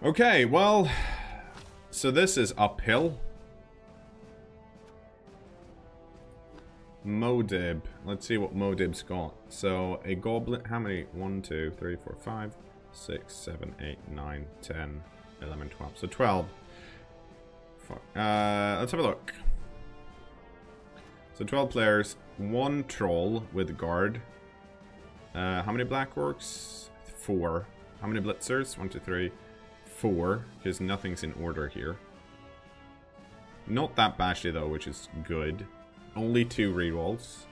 Okay, well, so this is uphill. Modib. Let's see what Modib's got. So, a goblin. How many? 1, 2, 3, 4, 5, 6, 7, 8, 9, 10, 11, 12. So 12. Fuck. Let's have a look. So 12 players. 1 troll with guard. How many black orcs? 4. How many blitzers? 1, 2, 3, 4. Because nothing's in order here. Not that bashy though, which is good. Only 2 rerolls,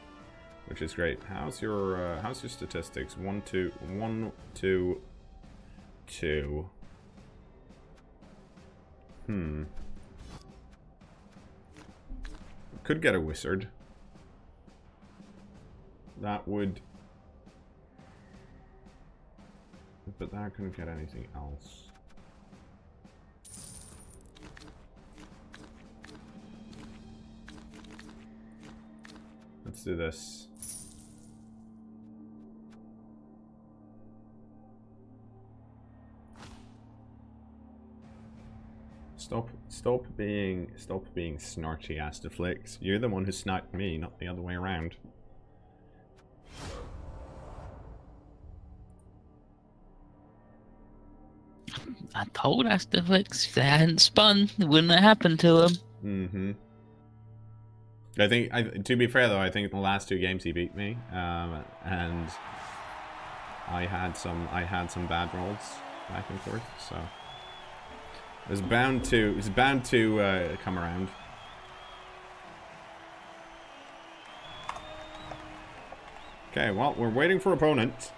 which is great. How's your statistics? 1, 2, 1, 2, 2. Could get a wizard. That would, but that couldn't get anything else. Let's do this. Stop being snarky, Astaflix. You're the one who sniped me, not the other way around. I told Astaflix if they hadn't spun, it wouldn't have happened to him. Mm-hmm. I think, to be fair though, I think in the last 2 games he beat me, and I had some bad rolls back and forth, so it was bound to come around. Okay, well, we're waiting for opponent.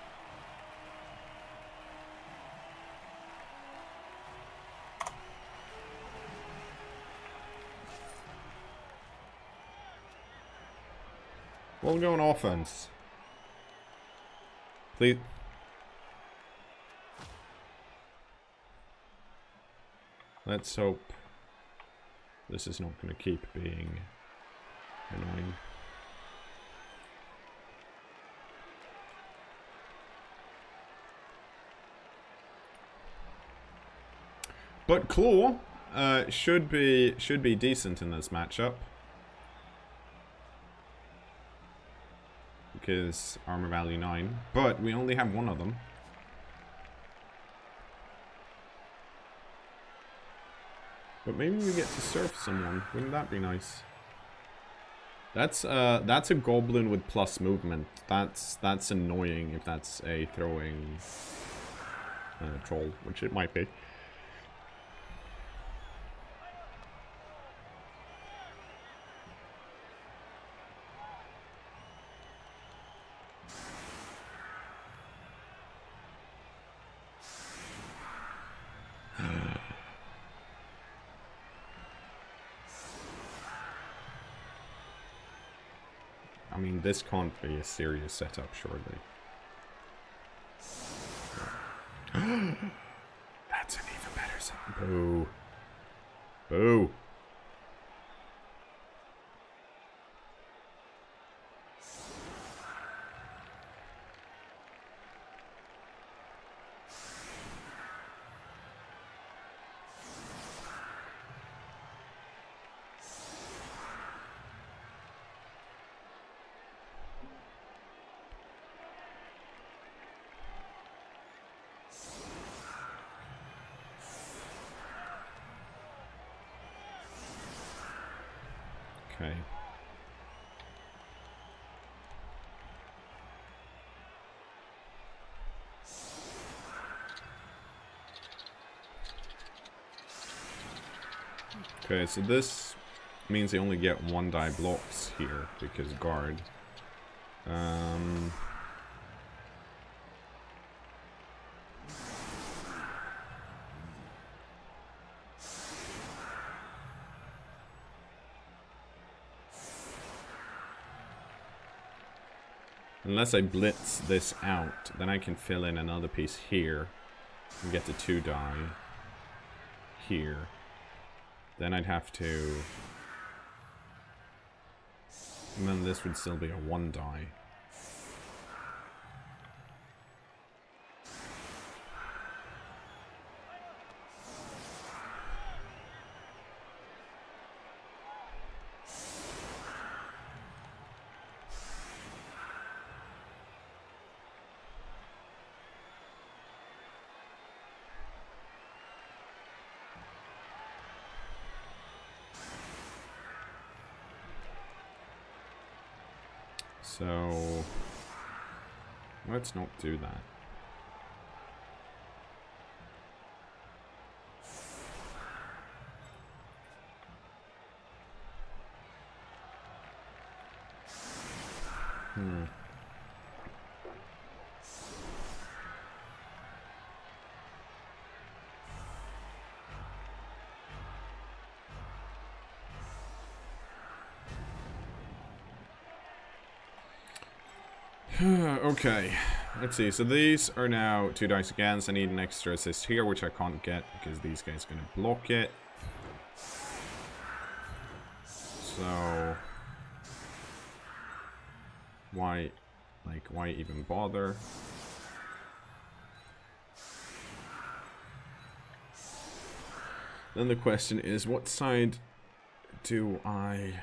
We'll go on offense. Please. Let's hope this is not going to keep being annoying. But cKnoor should be decent in this matchup. Because armor value 9, but we only have 1 of them. But maybe we get to surf someone. Wouldn't that be nice? That's a goblin with plus movement. That's annoying if that's a throwing troll, which it might be. I mean, this can't be a serious setup, surely. That's an even better setup. Boo. Boo. Okay. Okay, so this means they only get 1 die blocks here because guard. Unless I blitz this out, then I can fill in another piece here and get the 2 die here. Then I'd have to... And then this would still be a 1 die. So let's not do that. Okay, let's see. So these are now 2 dice again. So I need an extra assist here, which I can't get because these guys are going to block it. So why even bother? Then the question is, what side do I...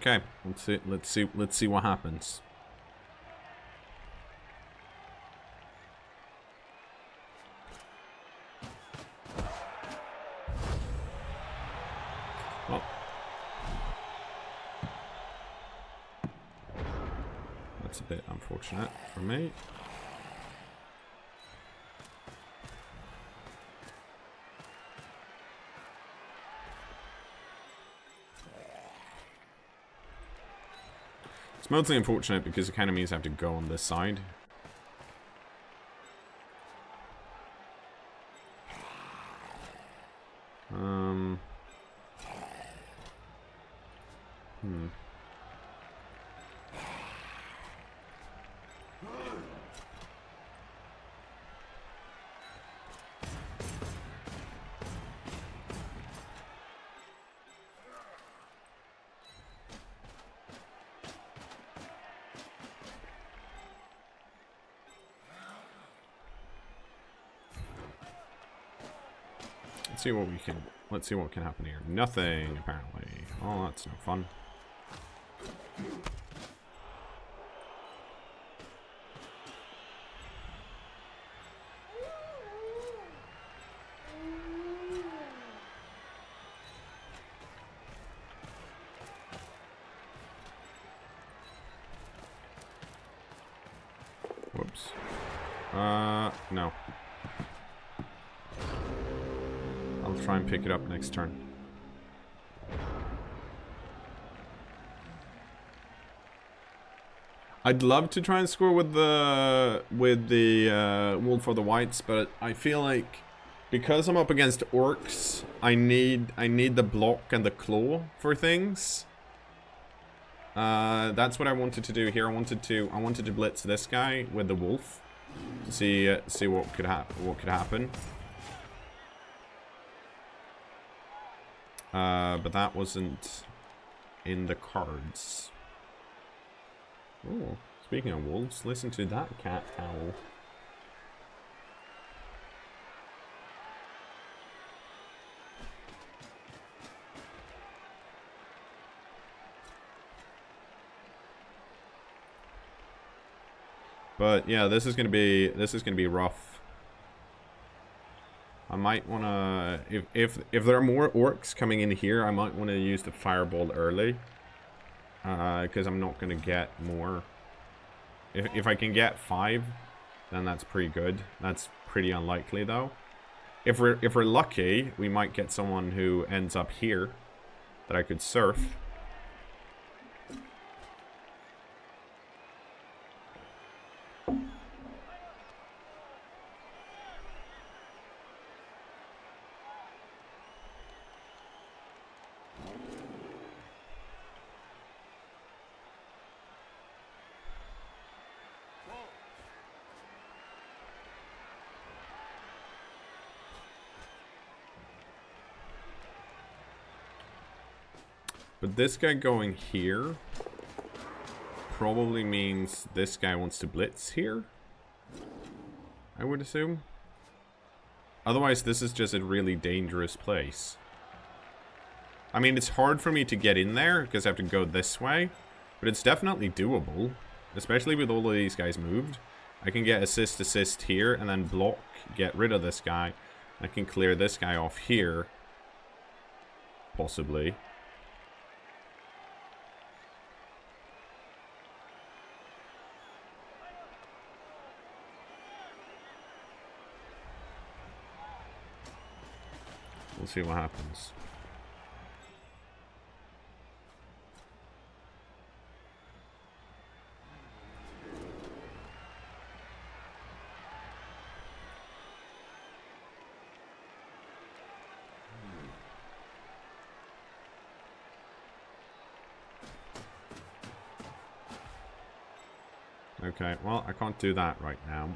Okay, let's see what happens. Well, that's a bit unfortunate for me. It's mostly unfortunate because it kind of means I have to go on this side. Let's see what can happen here. Nothing, apparently. Oh, that's no fun. Whoops. No. I'll try and pick it up next turn. I'd love to try and score with the Wolf of the Whites, but I feel like because I'm up against Orcs, I need the block and the claw for things. That's what I wanted to do here. I wanted to blitz this guy with the Wolf to see what could happen. But that wasn't in the cards. Oh, speaking of wolves, listen to that cat howl. But yeah, this is gonna be rough. I might wanna, if there are more orcs coming in here, I might wanna use the fireball early. Because I'm not gonna get more. If I can get 5, then that's pretty good. That's pretty unlikely though. If we're lucky, we might get someone who ends up here that I could surf. But this guy going here probably means this guy wants to blitz here. I would assume. Otherwise, this is just a really dangerous place. I mean, it's hard for me to get in there because I have to go this way. But it's definitely doable. Especially with all of these guys moved. I can get assist here and then block, get rid of this guy. I can clear this guy off here. Possibly. We'll see what happens. Okay, well, I can't do that right now.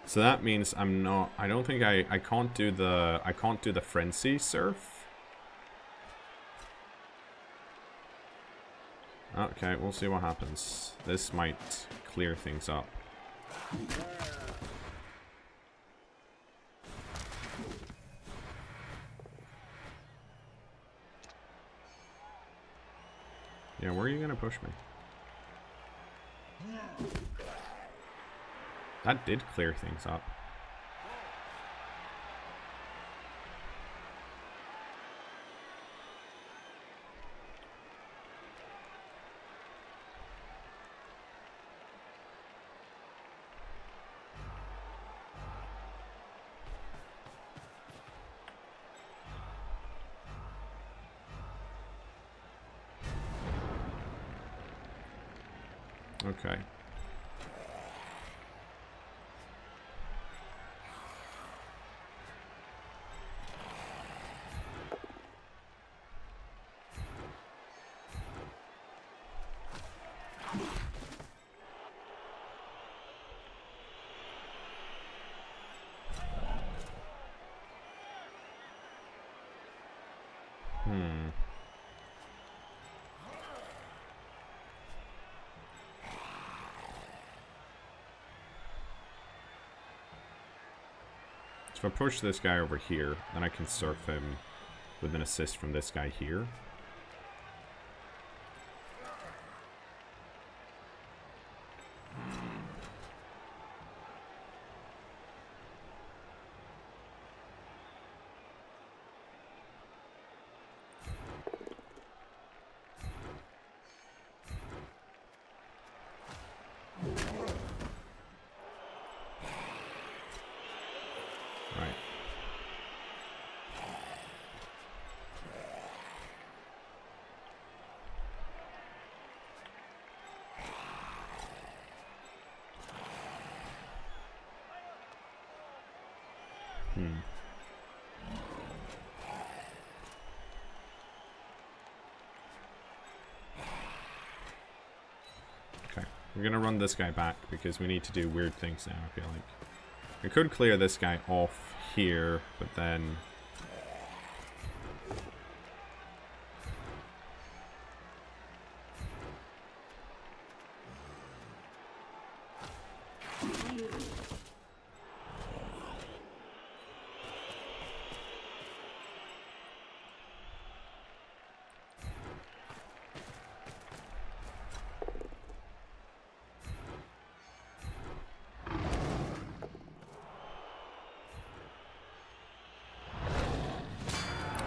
So that means I'm not, I don't think I can't do the frenzy surf. Okay, we'll see what happens. This might clear things up. Yeah, where are you gonna push me? That did clear things up. Okay. So if I push this guy over here, then I can surf him with an assist from this guy here. Okay, we're gonna run this guy back because we need to do weird things now, I feel like. I could clear this guy off here, but then...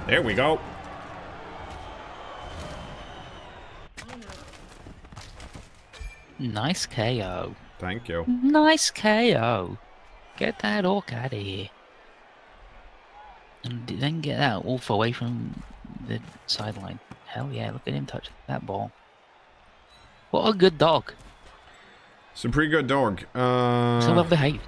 There we go. Nice KO. Thank you. Nice KO. Get that orc out of here. And then get that wolf away from the sideline. Hell yeah, look at him touch that ball. What a good dog. It's a pretty good dog. So well behaved.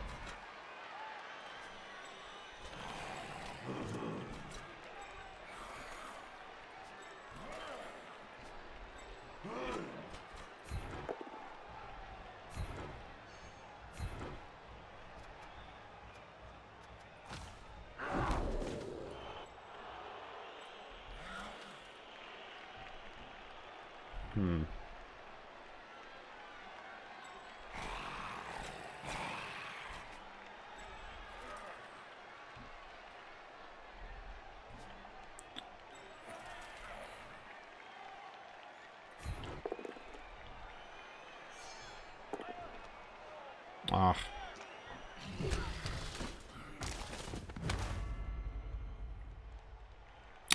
Ah.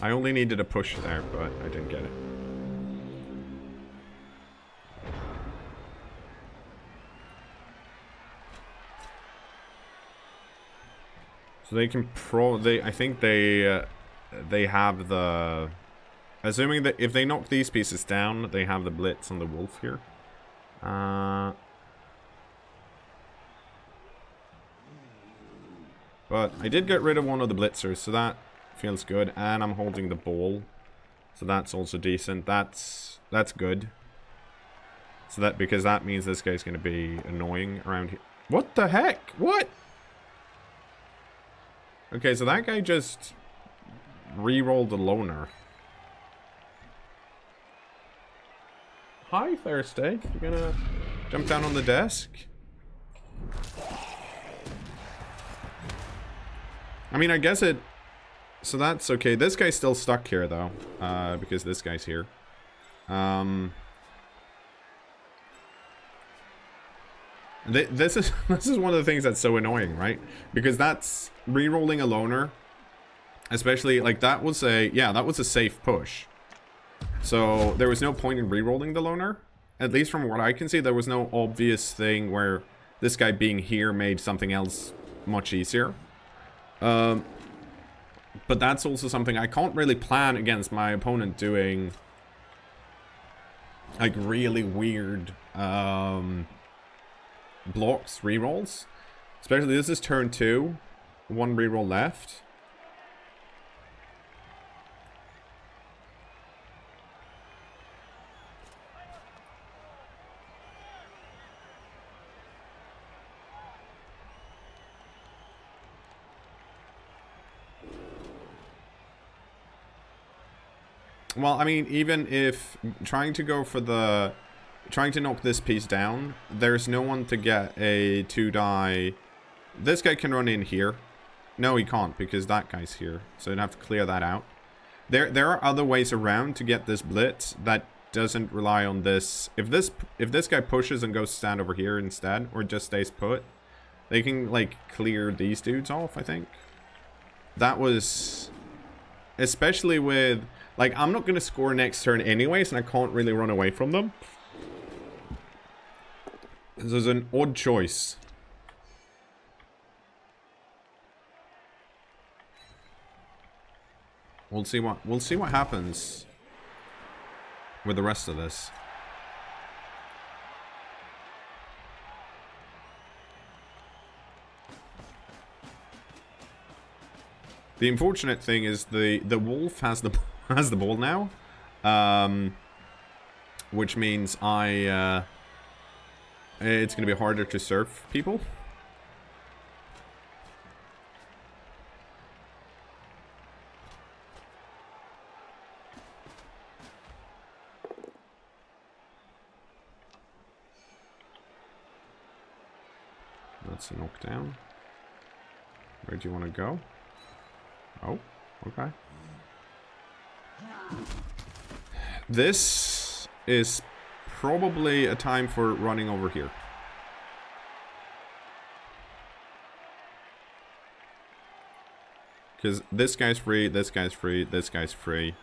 I only needed a push there, but I didn't get it. So they can I think they have the... Assuming that if they knock these pieces down, they have the blitz on the wolf here. But I did get rid of one of the blitzers, so that feels good. And I'm holding the ball, so that's also decent. That's good. So that, because that means this guy's going to be annoying around here. What the heck? What? Okay, so that guy just re-rolled a loner. Hi, Thursday. You gonna jump down on the desk? I mean, I guess it... So that's okay. This guy's still stuck here, though. Because this guy's here. This is one of the things that's so annoying, right? Because that's re-rolling a loner. Especially, like, that was a... Yeah, that was a safe push. So, there was no point in re-rolling the loner. At least from what I can see, there was no obvious thing where this guy being here made something else much easier. But that's also something I can't really plan against my opponent doing, like, really weird blocks, re-rolls. Especially, this is turn 2. 1 re-roll left. Well, I mean, even if trying to go for the... Trying to knock this piece down, there's no one to get a 2-die... This guy can run in here. No, he can't, because that guy's here. So I'd have to clear that out. There are other ways around to get this blitz that doesn't rely on this. If this guy pushes and goes stand over here instead, or just stays put, they can, like, clear these dudes off, I think. That was... Especially with... Like, I'm not going to score next turn anyways, and I can't really run away from them. This is an odd choice. We'll see what happens with the rest of this. The unfortunate thing is the wolf has the ball now, which means it's going to be harder to surf people. That's a knockdown. Where do you want to go? Oh, okay. This is probably a time for running over here. Because this guy's free, this guy's free, this guy's free.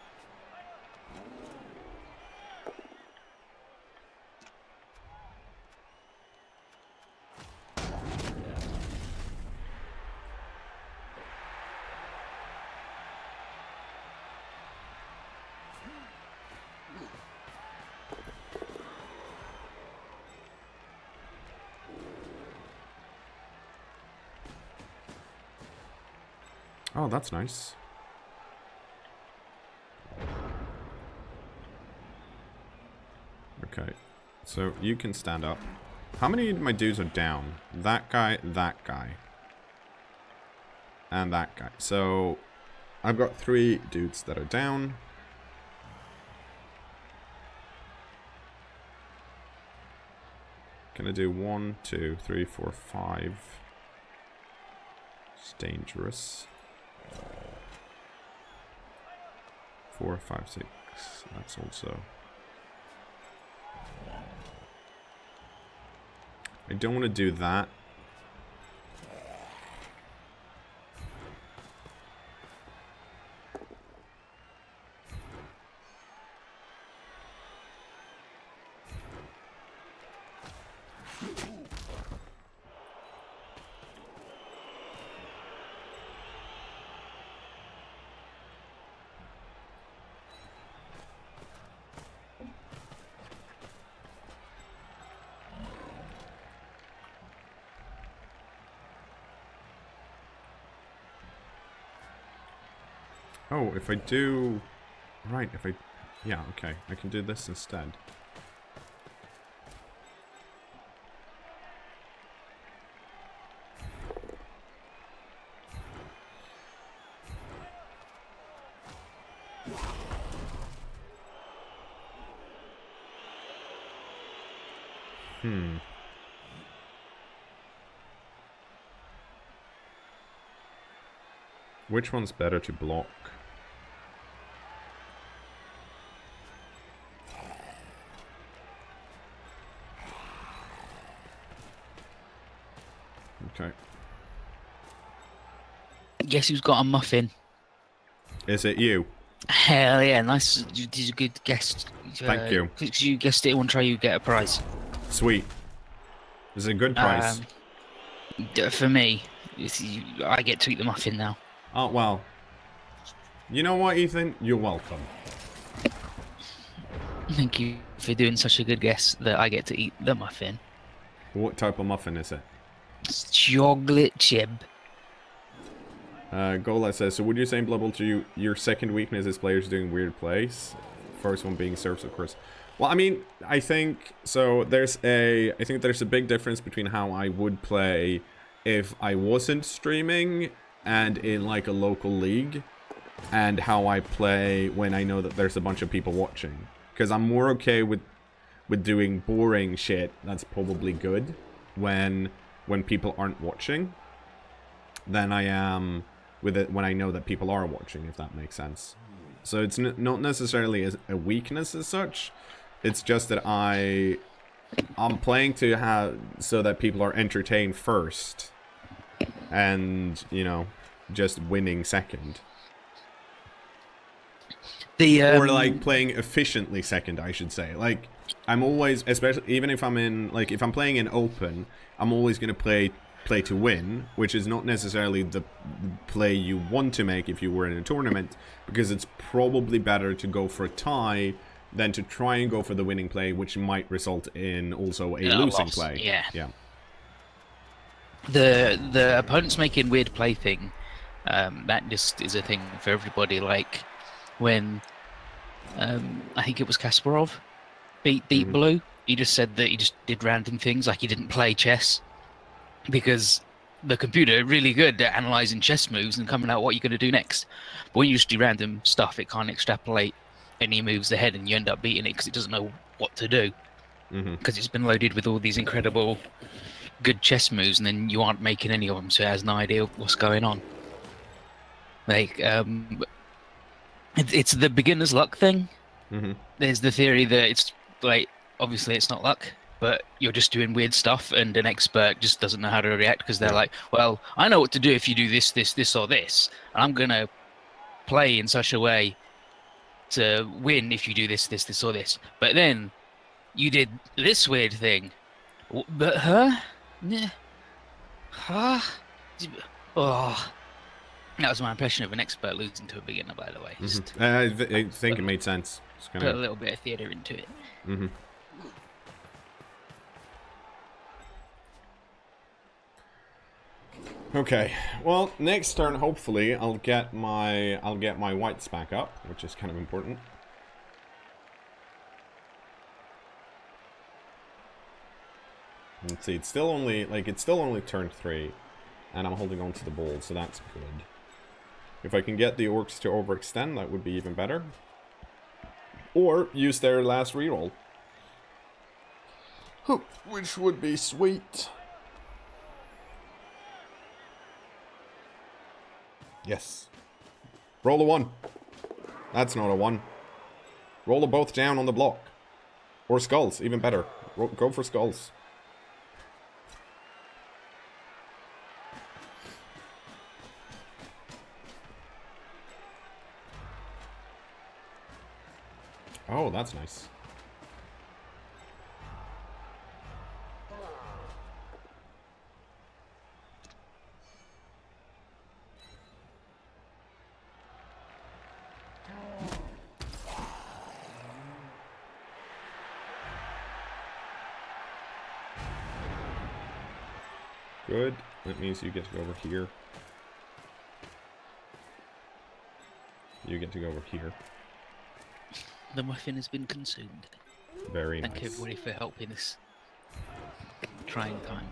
Oh, that's nice. Okay, so you can stand up. How many of my dudes are down? That guy, and that guy. So I've got 3 dudes that are down. Can I do 1, 2, 3, 4, 5? It's dangerous. 4, 5, 6. That's also... I don't want to do that. Oh, if I do... Right, if I... Yeah, okay. I can do this instead. Which one's better to block? Okay. Guess who's got a muffin? Is it you? Hell yeah, nice. You did a good guess. Thank you. Because you guessed it in one try, you get a prize. Sweet. Is it a good price? For me, I get to eat the muffin now. Oh, well. You know what, Ethan? You're welcome. Thank you for doing such a good guess that I get to eat the muffin. What type of muffin is it? It's chocolate chip. Gola says, so would you say in Blood Bowl 2 your second weakness is players doing weird plays? First one being serves, of course. Well, I mean, I think so. I think there's a big difference between how I would play if I wasn't streaming and in like a local league, and how I play when I know that there's a bunch of people watching. Because I'm more okay with doing boring shit that's probably good when people aren't watching than I am with it when I know that people are watching, if that makes sense. So it's not necessarily a weakness as such. It's just that I'm playing to have so that people are entertained first, and you know, just winning second. Or like playing efficiently second, I should say. Like I'm always, especially even if I'm in if I'm playing in open, I'm always gonna play to win, which is not necessarily the play you want to make if you were in a tournament, because it's probably better to go for a tie than to try and go for the winning play, which might result in also a losing loss. play. Yeah. The opponents making weird play thing, that just is a thing for everybody. Like when I think it was Kasparov beat Deep Blue, he just said that he just did random things, like he didn't play chess, because the computer really good at analysing chess moves and coming out what you're going to do next. But when you just do random stuff, it can't extrapolate any moves ahead, and you end up beating it because it doesn't know what to do. Because it's been loaded with all these incredible good chess moves, and then you aren't making any of them, so it has no idea what's going on. Like, it's the beginner's luck thing. There's the theory that it's like, obviously it's not luck, but you're just doing weird stuff, and an expert just doesn't know how to react because they're like, well, I know what to do if you do this, this, this, or this, and I'm going to play in such a way to win if you do this, this, this, or this. But then you did this weird thing. But Oh. That was my impression of an expert losing to a beginner, by the way. I think it made sense. Just put a little bit of theatre into it. Okay, well, next turn, hopefully, I'll get my whites back up, which is kind of important. Let's see, it's still only turn 3, and I'm holding on to the ball, so that's good. If I can get the Orcs to overextend, that would be even better. Or use their last reroll. Which would be sweet. Yes. Roll a 1. That's not a 1. Roll them both down on the block. Or skulls, even better. Go for skulls. Oh, that's nice. Good. That means you get to go over here. You get to go over here. The muffin has been consumed. Very nice. Thank everybody for helping us. Trying time.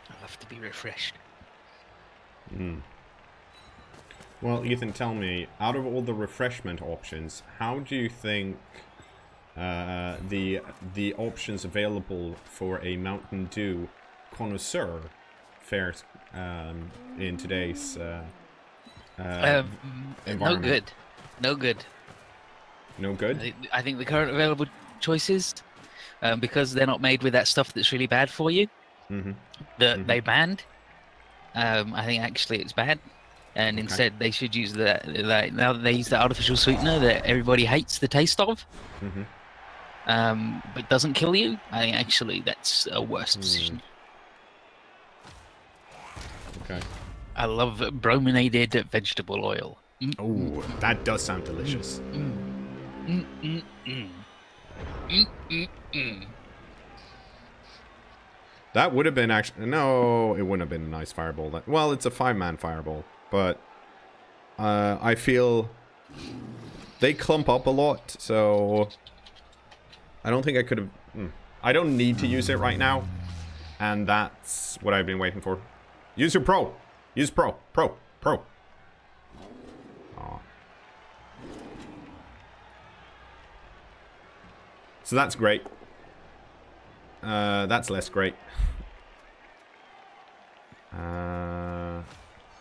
I love to be refreshed. Well, Ethan, tell me, out of all the refreshment options, how do you think the options available for a Mountain Dew connoisseur fares in today's environment? No good. No good. No good? I think the current available choices, because they're not made with that stuff that's really bad for you, that they banned, I think actually it's bad. And instead they should use the now that they use the artificial sweetener that everybody hates the taste of, but doesn't kill you. I think actually that's a worse decision. Okay. I love brominated vegetable oil. Oh, that does sound delicious. That would have been actually... No, it wouldn't have been a nice fireball. Well, it's a 5-man fireball, but I feel they clump up a lot, so I don't think I could have... I don't need to use it right now, and that's what I've been waiting for. Use your pro! Use pro! Pro! Pro! Aw. So that's great. That's less great.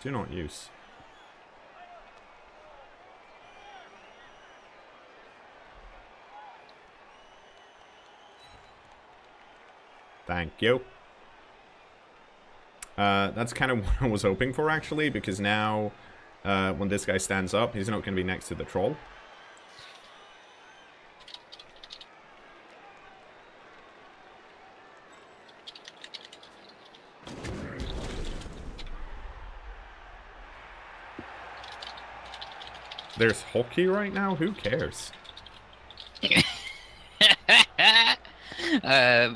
Do not use. Thank you. That's kind of what I was hoping for, actually, because now when this guy stands up, he's not going to be next to the troll. There's hockey right now? Who cares? The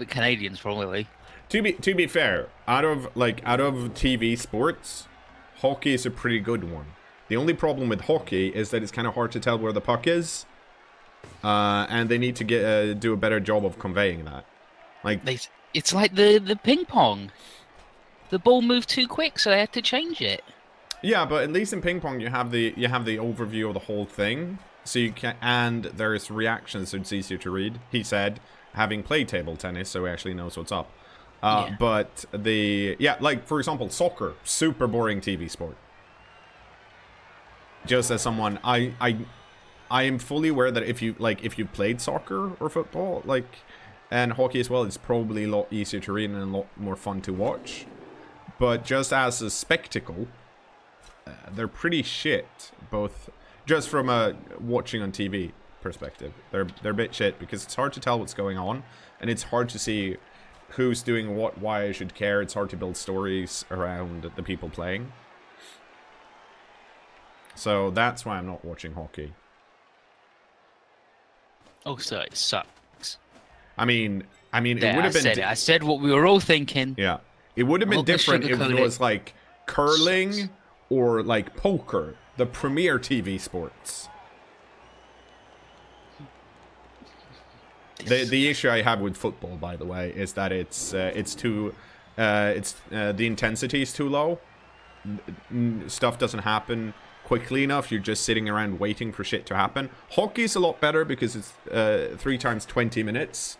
Canadians probably. To be fair, out of TV sports, hockey is a pretty good one. The only problem with hockey is that it's kind of hard to tell where the puck is, and they need to do a better job of conveying that. It's like the ping pong. The ball moved too quick, so they had to change it. Yeah, but at least in ping pong you have the overview of the whole thing, so you can, and there's reactions, so it's easier to read. He said, having played table tennis, so he actually knows what's up. Yeah. But like for example, soccer, super boring TV sport. Just as someone, I am fully aware that if you played soccer or football, and hockey as well, it's probably a lot easier to read and a lot more fun to watch. But just as a spectacle, they're pretty shit, both just from a watching on TV perspective. They're a bit shit because it's hard to tell what's going on, and it's hard to see who's doing what, why I should care. It's hard to build stories around the people playing. So that's why I'm not watching hockey. Oh, so it sucks. I mean, it would have been. I said what we were all thinking. Yeah, it would have been different if it was like curling or like poker, the premier TV sports. The issue I have with football, by the way, is that it's too the intensity is too low. Stuff doesn't happen quickly enough. You're just sitting around waiting for shit to happen. Hockey's a lot better because it's 3 times 20 minutes,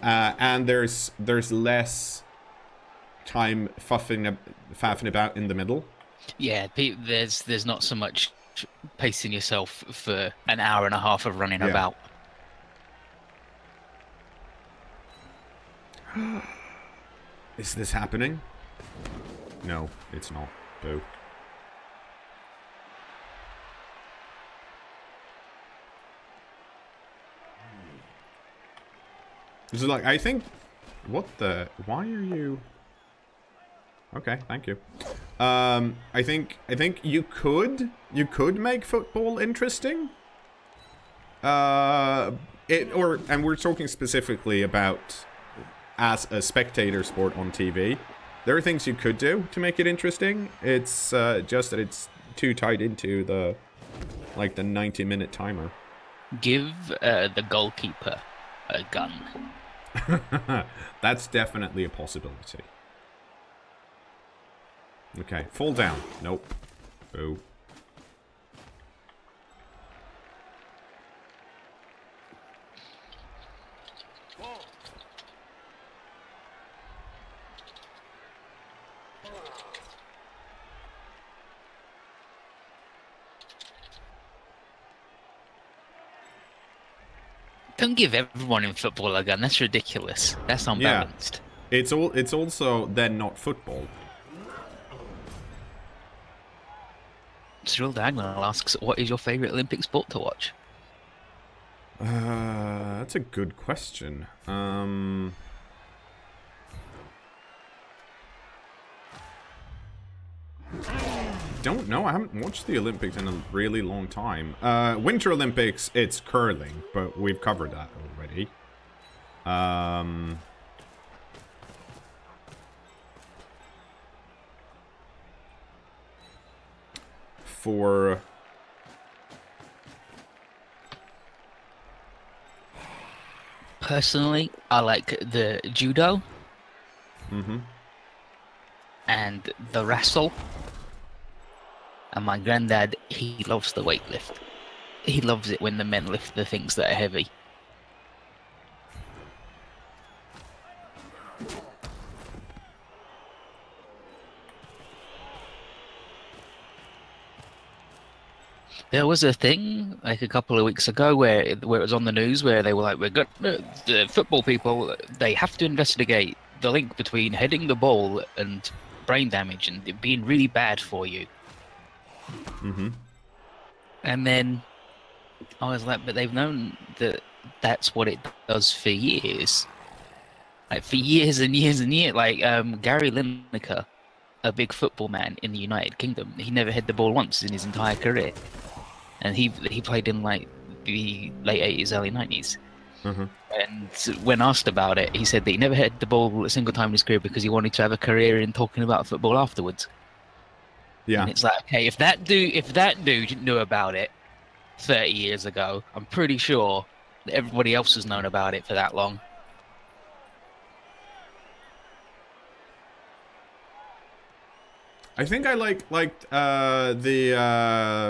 and there's less time faffing about in the middle. Yeah, there's not so much pacing yourself for an hour and a half of running about. Is this happening? No, it's not. Boo. This is like, I think... What the... Why are you... Okay, thank you. I think you could make football interesting. And we're talking specifically about as a spectator sport on TV. There are things you could do to make it interesting. It's just that it's too tied into the 90-minute timer. Give the goalkeeper a gun. That's definitely a possibility. Okay, fall down. Nope. Boo. Don't give everyone in football a gun. That's ridiculous. That's unbalanced. Yeah. It's also then not football. Cyril Diagonal asks, what is your favourite Olympic sport to watch? That's a good question. Don't know. I haven't watched the Olympics in a really long time. Winter Olympics, it's curling, but we've covered that already. For personally, I like the judo. And the wrestle. And my granddad, he loves the weightlift. He loves it when the men lift the things that are heavy. There was a thing like a couple of weeks ago where it was on the news where they were like, "We're good. The football people, they have to investigate the link between heading the ball and brain damage and it being really bad for you." And then I was like, but they've known that that's what it does for years. Like, for years and years and years. Like, Gary Lineker, a big football man in the United Kingdom, he never hit the ball once in his entire career. And he played in, like, the late 80s, early 90s. And when asked about it, he said that he never hit the ball a single time in his career because he wanted to have a career in talking about football afterwards. Yeah. And it's like, okay, if that dude knew about it 30 years ago, I'm pretty sure that everybody else has known about it for that long. I think I liked the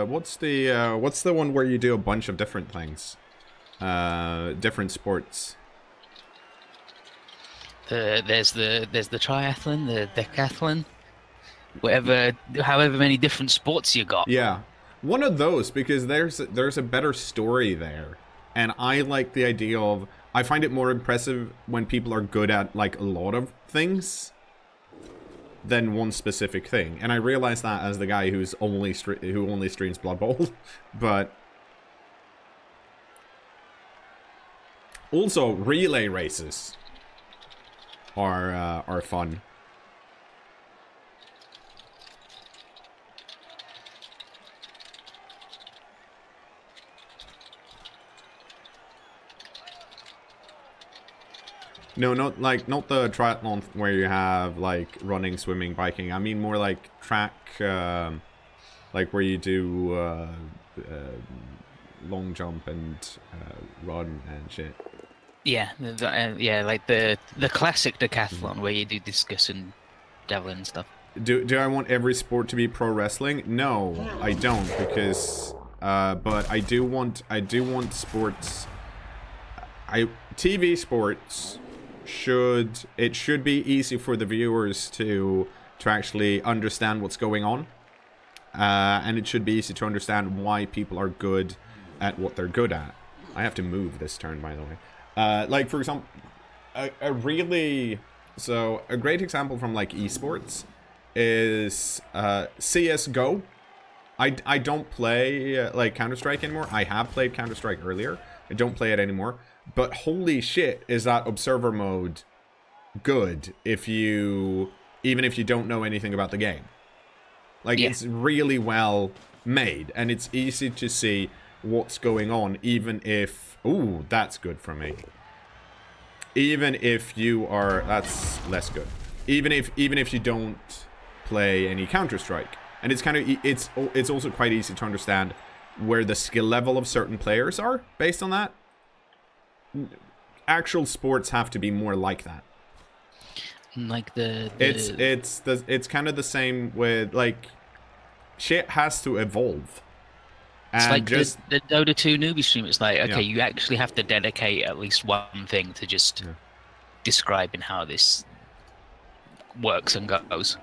what's the one where you do a bunch of different things, different sports. There's the triathlon, the decathlon, however many different sports you got. Yeah, one of those, because there's a better story there, and I like the idea of. I find it more impressive when people are good at like a lot of things than one specific thing, and I realize that as the guy who only streams Blood Bowl, but also relay races are fun. No, not the triathlon where you have like running, swimming, biking. I mean more like track, like where you do long jump and run and shit. Yeah, yeah, like the classic decathlon where you do discus and javelin and stuff. Do I want every sport to be pro wrestling? No, I don't, because but I do want sports. TV sports should be easy for the viewers to actually understand what's going on, and it should be easy to understand why people are good at what they're good at. I have to move this turn, by the way. Like, for example, a great example from like esports is CS:GO. I don't play like Counter-Strike anymore. I have played Counter-Strike earlier. I don't play it anymore. But holy shit, is that observer mode good even if you don't know anything about the game. Like, yeah. It's really well made, and it's easy to see what's going on, even if... Ooh, that's good for me. Even if you are... That's less good. Even if you don't play any Counter-Strike. And it's kind of... It's also quite easy to understand where the skill level of certain players are, based on that. Actual sports have to be more like that. Like it's kind of the same with, like, shit has to evolve. And it's like just the Dota 2 newbie stream. It's like, okay, you actually have to dedicate at least one thing to just describing how this works and goes.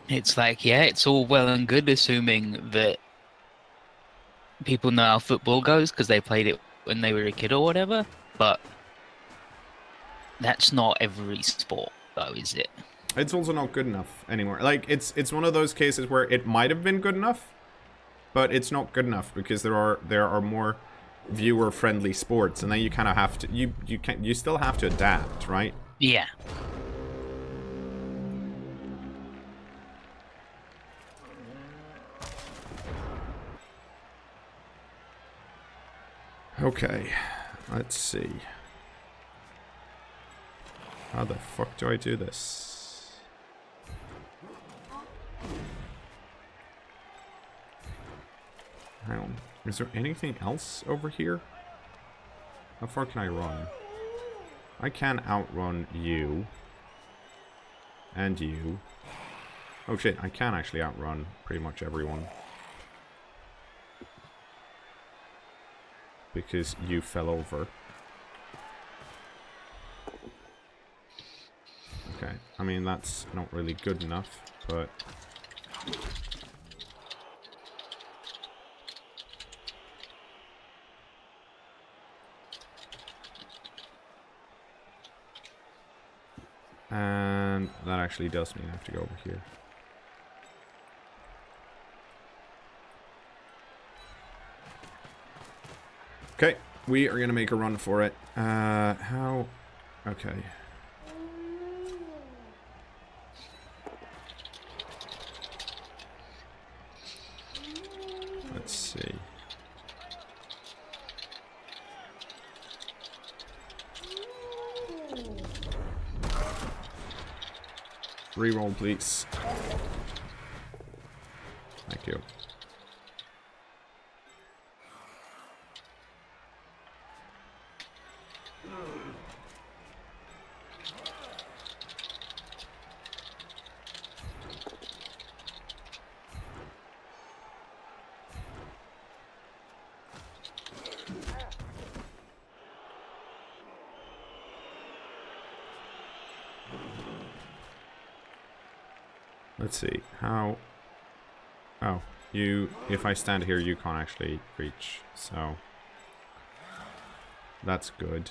It's like, yeah, it's all well and good assuming that people know how football goes because they played it when they were a kid or whatever, but that's not every sport, though, is it? It's also not good enough anymore. Like, it's one of those cases where it might have been good enough, but it's not good enough because there are more viewer-friendly sports, and then you kind of have to you still have to adapt, right? Yeah. Okay, let's see. How the fuck do I do this? Hang on. Is there anything else over here? How far can I run? I can outrun you. And you. Oh shit, I can actually outrun pretty much everyone. Because you fell over. Okay, I mean, that's not really good enough, but... And that actually does mean I have to go over here. Okay, we are gonna make a run for it. How? Okay. Let's see. Reroll, please. Thank you. Let's see, how... Oh, if I stand here, you can't actually reach, so... That's good.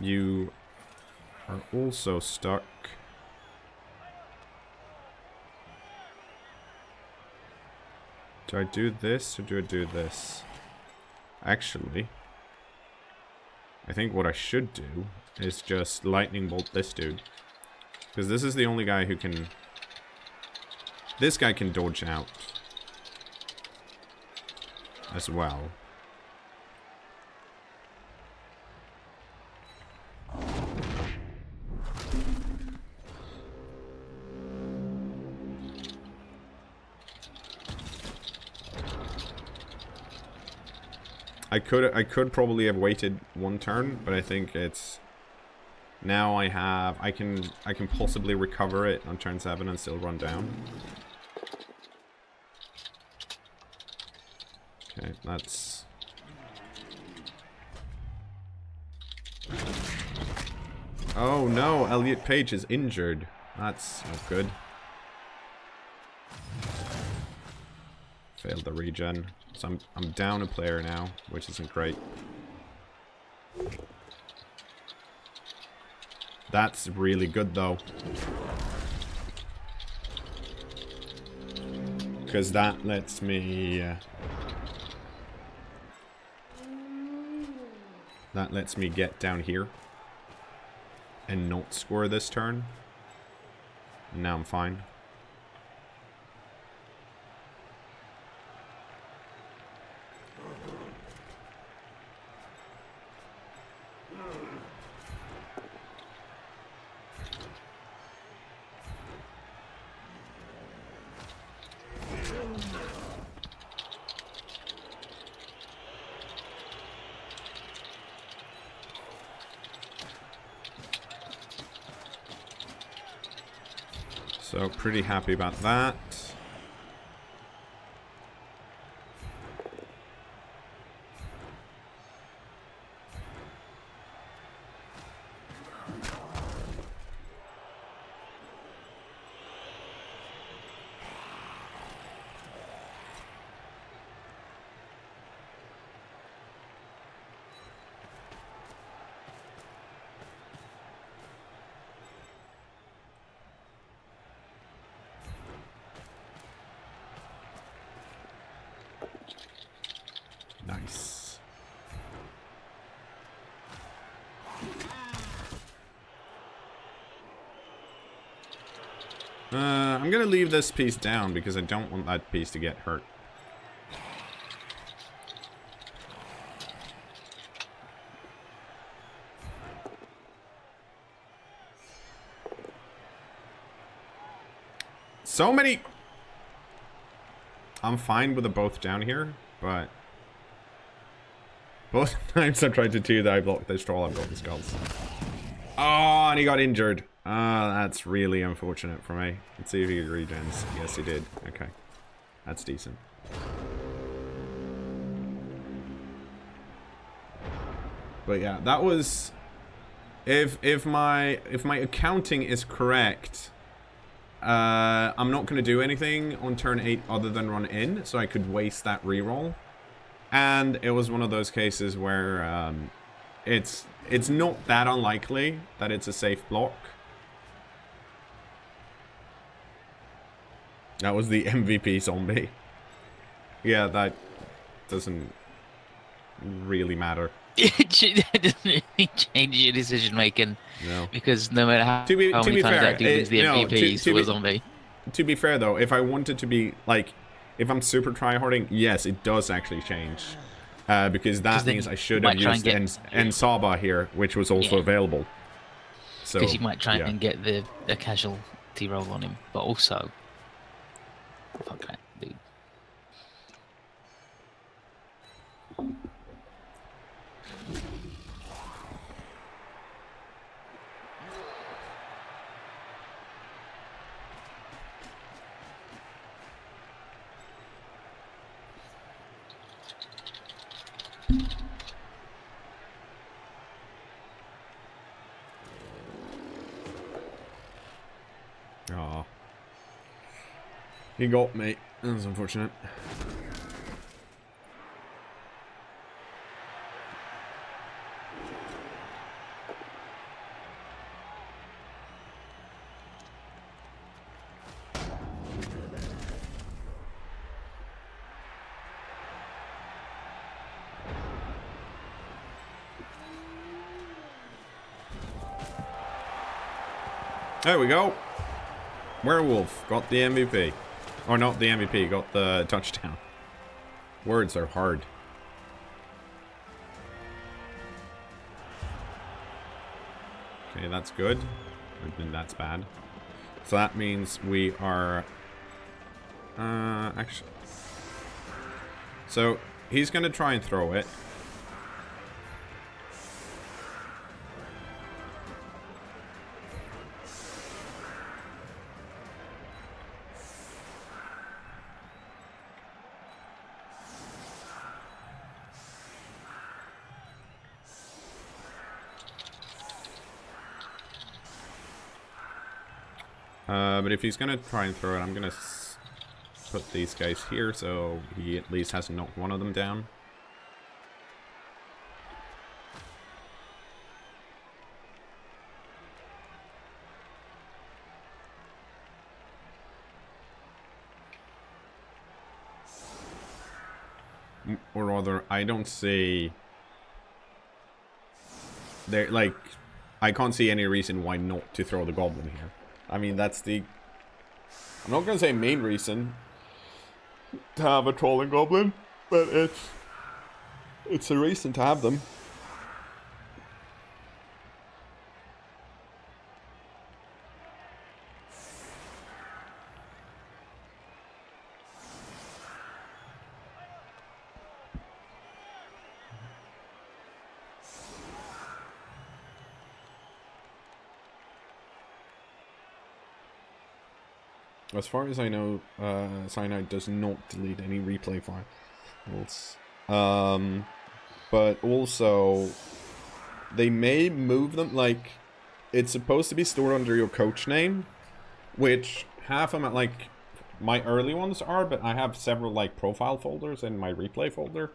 You are also stuck. Do I do this, or do I do this? Actually... I think what I should do is just lightning bolt this dude. Because this is the only guy who can... This guy can dodge out. As well. I could probably have waited one turn, but I think it's now I can possibly recover it on turn 7 and still run down. Okay, that's oh no, Elliot Page is injured. That's not good. Failed the regen. So I'm down a player now, which isn't great. That's really good though. Because that lets me get down here and not score this turn. And now I'm fine. So pretty happy about that. Nice. I'm gonna leave this piece down because I don't want that piece to get hurt. So many... I'm fine with the both down here, but... both times I tried to do that, I blocked this troll, I blocked the skulls. Oh, and he got injured. Ah, that's really unfortunate for me. Let's see if he regens. Yes, he did. Okay. That's decent. But yeah, that was... If my accounting is correct, I'm not going to do anything on turn 8 other than run in, so I could waste that reroll. And it was one of those cases where it's not that unlikely that it's a safe block. That was the MVP zombie. Yeah, that doesn't really matter. It doesn't really change your decision making. No. Because no matter how many times that dude is the MVP, he's still a zombie. To be fair though, if I wanted to be like, if I'm super tryharding, yes, it does actually change. Because that means I should have used Ensaba here, which was also available. So because you might try and get a casualty roll on him, but also fuck that dude. Aw. He got me. That was unfortunate. There we go. Werewolf got the MVP. Or not the MVP, got the touchdown. Words are hard. Okay, that's good. And that's bad. So that means we are... actually... So, he's going to try and throw it. But if he's gonna try and throw it, I'm gonna put these guys here so he at least hasn't knocked one of them down. Or rather, I don't see... There, like, I can't see any reason why not to throw the goblin here. I mean, that's the... I'm not gonna say main reason to have a troll and goblin, but it's a reason to have them. As far as I know, Cyanide does not delete any replay files. But also, they may move them, like, it's supposed to be stored under your coach name, which half of them, like, my early ones are, but I have several, like, profile folders in my replay folder,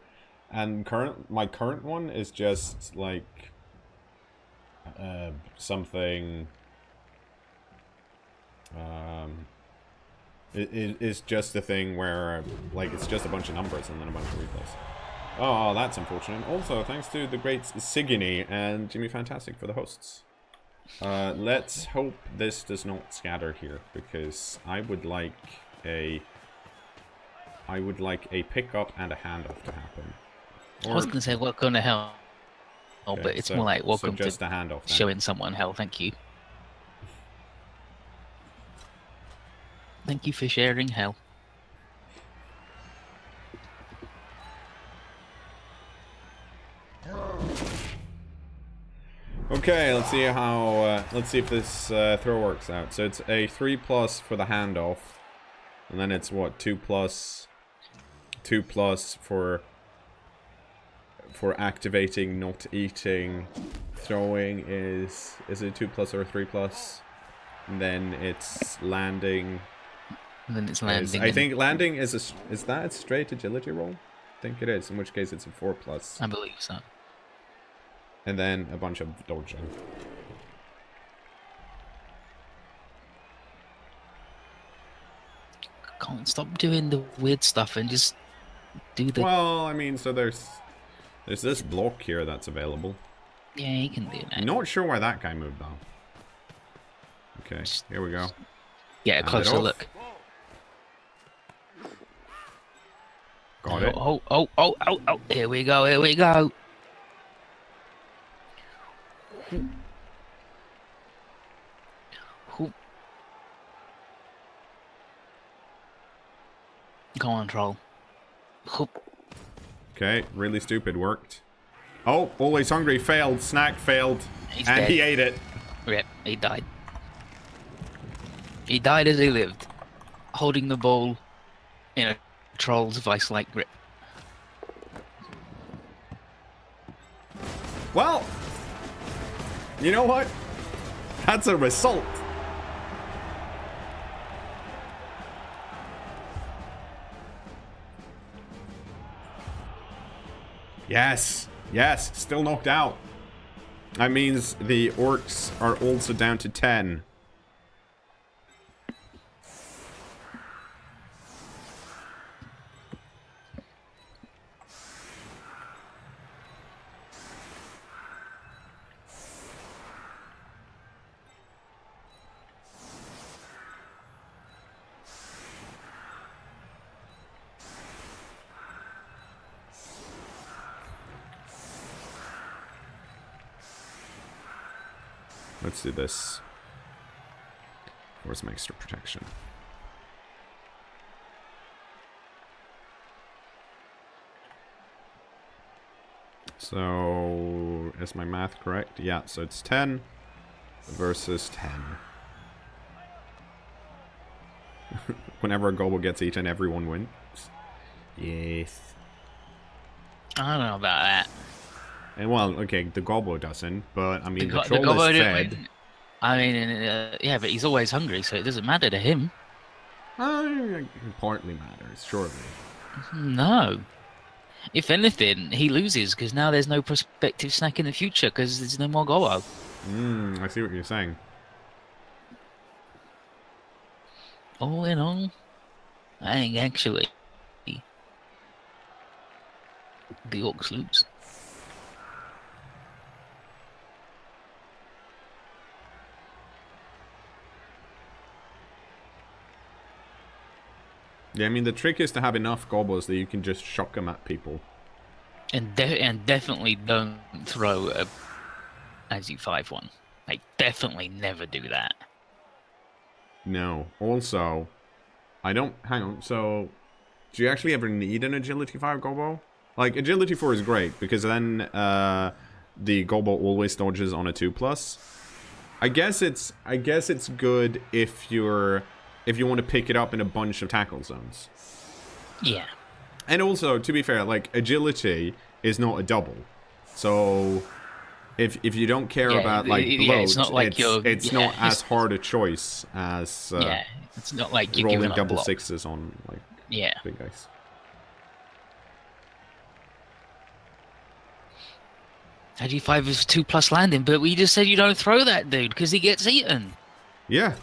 and my current one is just, like, something, It's just a thing where, like, it's just a bunch of numbers and then a bunch of replays. Oh, that's unfortunate. Also, thanks to the great Siginy and Jimmy Fantastic for the hosts. Let's hope this does not scatter here, because I would like a pickup and a handoff to happen. I was going to say welcome to hell, okay, but it's more like welcome just to a handoff then. Showing someone hell. Thank you. Thank you for sharing hell. Okay, let's see how. Let's see if this throw works out. So it's a 3+ for the handoff, and then it's what 2+, 2+ for activating, not eating. Throwing is it a 2+ or a 3+? And then it's landing. And then it's landing. I think landing is that a straight agility roll? I think it is. In which case it's a 4+. I believe so. And then a bunch of dodging. Can't stop doing the weird stuff and just do the... Well, I mean, so there's this block here that's available. Yeah, you can do that. Not sure why that guy moved though. Okay, here we go. Get a closer look. Got it. Oh, here we go, here we go. Go on, troll. Okay, really stupid, worked. Oh, always hungry, failed, snack failed, He's and dead. he ate it. Yep, he died. He died as he lived, holding the ball in a troll's vice-like grip. Well, you know what? That's a result. Yes, yes, still knocked out. That means the orcs are also down to 10. Let's do this. Where's my extra protection? So, is my math correct? Yeah, so it's 10 versus 10. Whenever a gobble gets eaten, everyone wins. Yes. I don't know about that. And well, okay, the gobbo doesn't, but I mean, the The troll gobbo is didn't fed. win. I mean, yeah, but he's always hungry, so it doesn't matter to him. It partly matters, surely. No. If anything, he loses because now there's no prospective snack in the future because there's no more Gobbo. I see what you're saying. All in all, I think actually the Orcs lose. Yeah, I mean, the trick is to have enough Gobbos that you can just shock them at people. And definitely don't throw a as you 5-1. Like, definitely never do that. No. Also, I don't... Hang on, so... Do you actually ever need an Agility 5 Gobbo? Like, Agility 4 is great, because then the Gobbo always dodges on a 2+. I guess it's good if you're... If you want to pick it up in a bunch of tackle zones. Yeah. And also, to be fair, like, agility is not a double. So, if you don't care about, like, bloat, it's not like it's not as hard a choice as yeah, it's not like you're rolling giving double up sixes on, like, big guys. AG5 is 2+ landing, but we just said you don't throw that dude because he gets eaten. Yeah.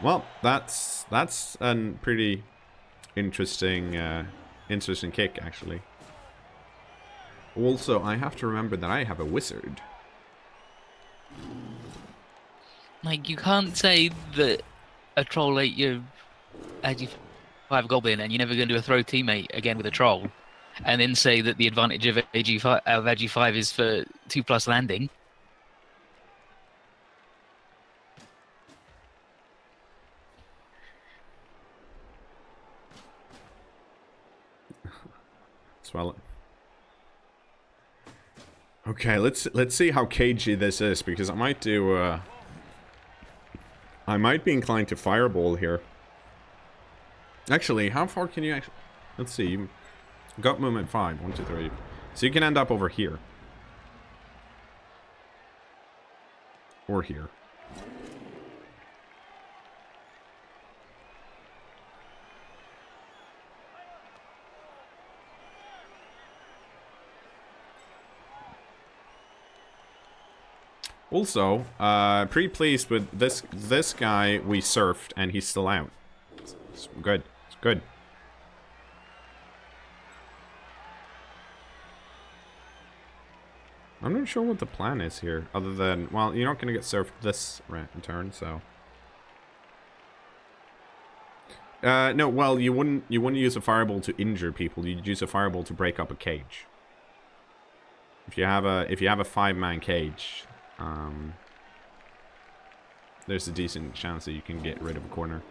Well, that's a pretty interesting interesting kick, actually. Also, I have to remember that I have a wizard. Like, you can't say that a troll ate your AG5 goblin and you're never going to do a throw teammate again with a troll, and then say that the advantage of AG5 is for 2+ landing. Swell it. Okay, let's see how cagey this is, because I might do I might be inclined to fireball here. Actually, how far can you actually... Let's see. You got movement 5. 1, 2, 3. So you can end up over here. Or here. Also, pretty pleased with this guy we surfed and he's still out. It's good. It's good. I'm not sure what the plan is here, other than, well, you're not going to get surfed this turn, so. No, well, you wouldn't use a fireball to injure people. You'd use a fireball to break up a cage. If you have a 5-man cage, there's a decent chance that you can get rid of a corner.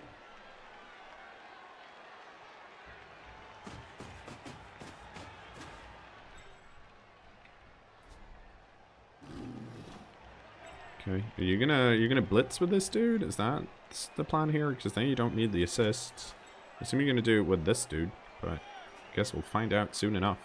Okay, are you gonna blitz with this dude? Is that the plan here? Because then you don't need the assists. I assume you're gonna do it with this dude, but I guess we'll find out soon enough.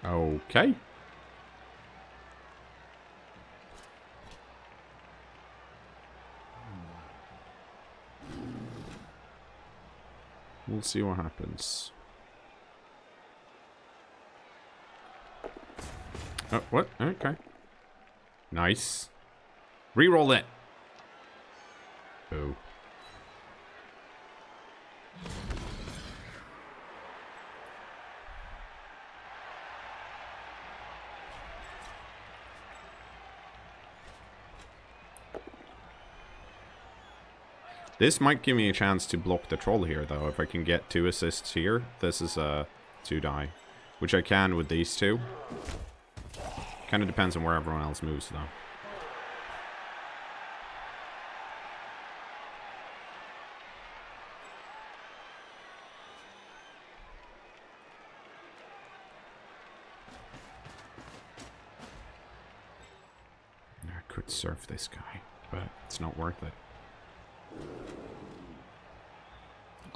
Okay. We'll see what happens. Oh, what? Okay. Nice. Reroll it. Oh. This might give me a chance to block the troll here, though. If I can get 2 assists here, this is a 2 die. Which I can with these 2. Kind of depends on where everyone else moves, though. could surf this guy, but it's not worth it.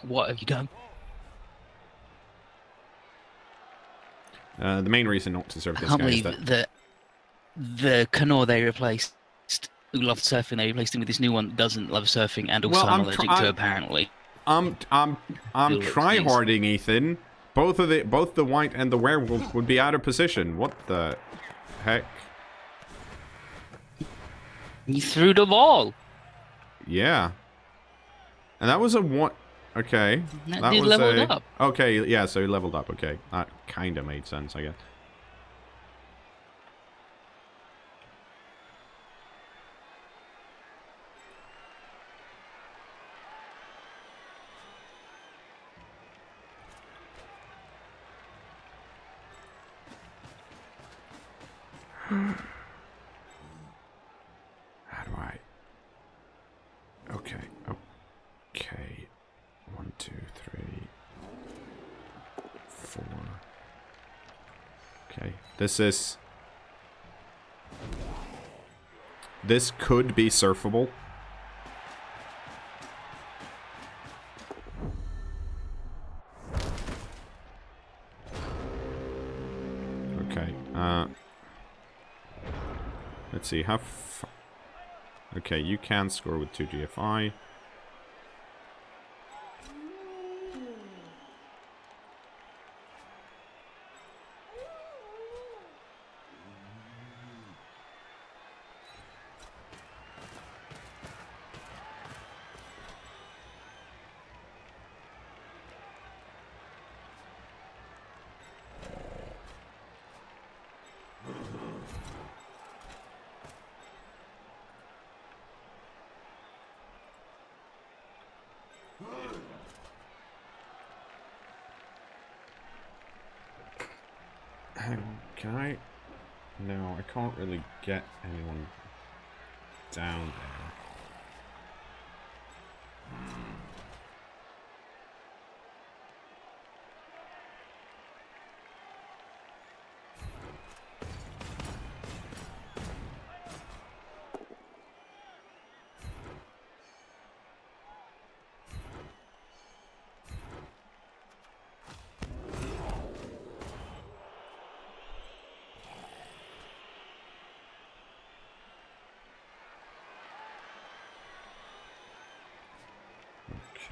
What have you done? The main reason not to surf I this can't guy is believe that... the cKnoor they replaced, who loved surfing, they replaced him with this new one that doesn't love surfing and also I'm allergic to, apparently. I'm tryharding, Ethan. Both the white and the werewolf would be out of position. What the heck? He threw the ball. Yeah. And that was a one. Okay. That dude leveled up. Okay, yeah, so he leveled up. Okay. That kind of made sense, I guess. How do I... Okay. Okay. 1, 2, 3, 4. Okay. This could be surfable. Okay. Let's see, how far... Okay, you can score with 2 GFI. Can I? No, I can't really get anyone down there.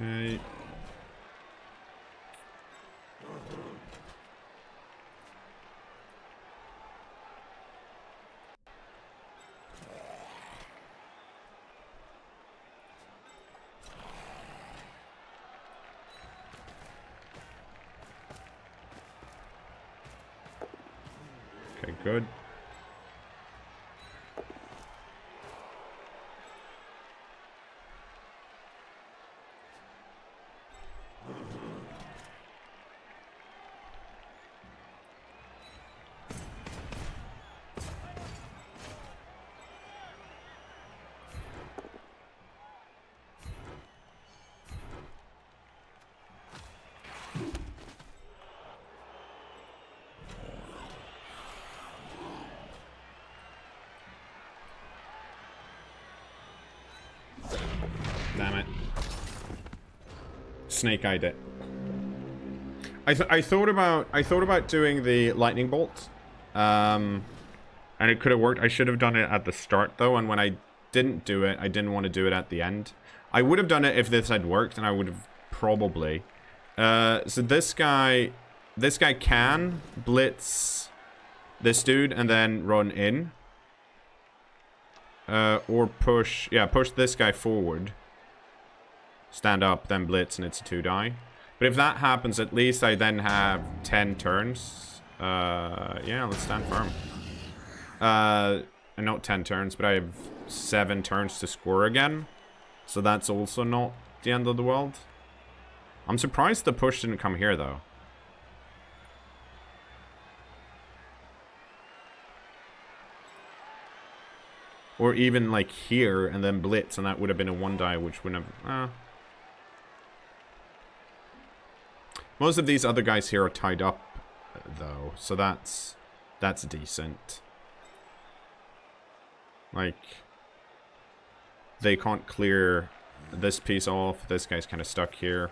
Okay. Okay, good. Damn it. Snake-eyed it. I thought about doing the lightning bolt. And it could have worked. I should have done it at the start though, and when I didn't do it, I didn't want to do it at the end. I would have done it if this had worked, and I would have probably. So this guy can blitz this dude and then run in. Or push this guy forward. Stand up, then blitz, and it's a 2-die. But if that happens, at least I then have 10 turns. Yeah, let's stand firm. Not 10 turns, but I have 7 turns to score again. So that's also not the end of the world. I'm surprised the push didn't come here, though. Or even, like, here, and then blitz, and that would have been a 1-die, which wouldn't have... Most of these other guys here are tied up, though, so that's decent. Like, they can't clear this piece off. This guy's kind of stuck here.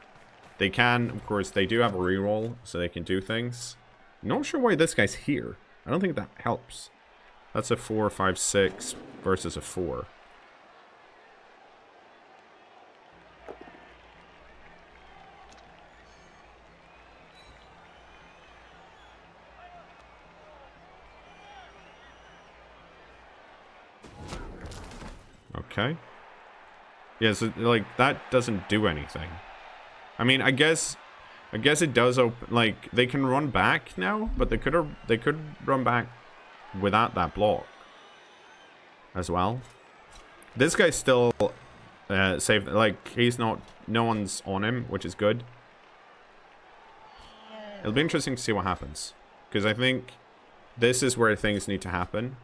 They can, of course, they do have a reroll, so they can do things. Not sure why this guy's here. I don't think that helps. That's a 4, 5, 6 versus a 4. Okay. Yeah, so, like, that doesn't do anything. I mean, I guess it does open, like, they can run back now, but they could run back without that block as well. This guy's still safe, like, he's not, no one's on him, which is good. It'll be interesting to see what happens, because I think this is where things need to happen.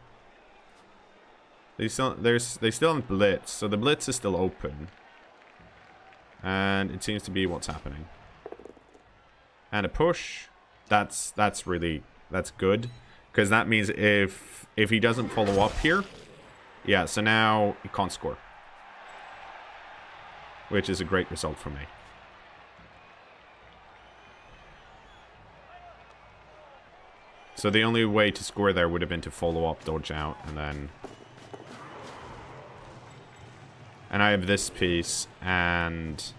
They still have blitz, so the blitz is still open. And it seems to be what's happening. And a push, that's good. Because that means if he doesn't follow up here, yeah, so now he can't score. Which is a great result for me. So the only way to score there would have been to follow up, dodge out, and then... And I have this piece, and...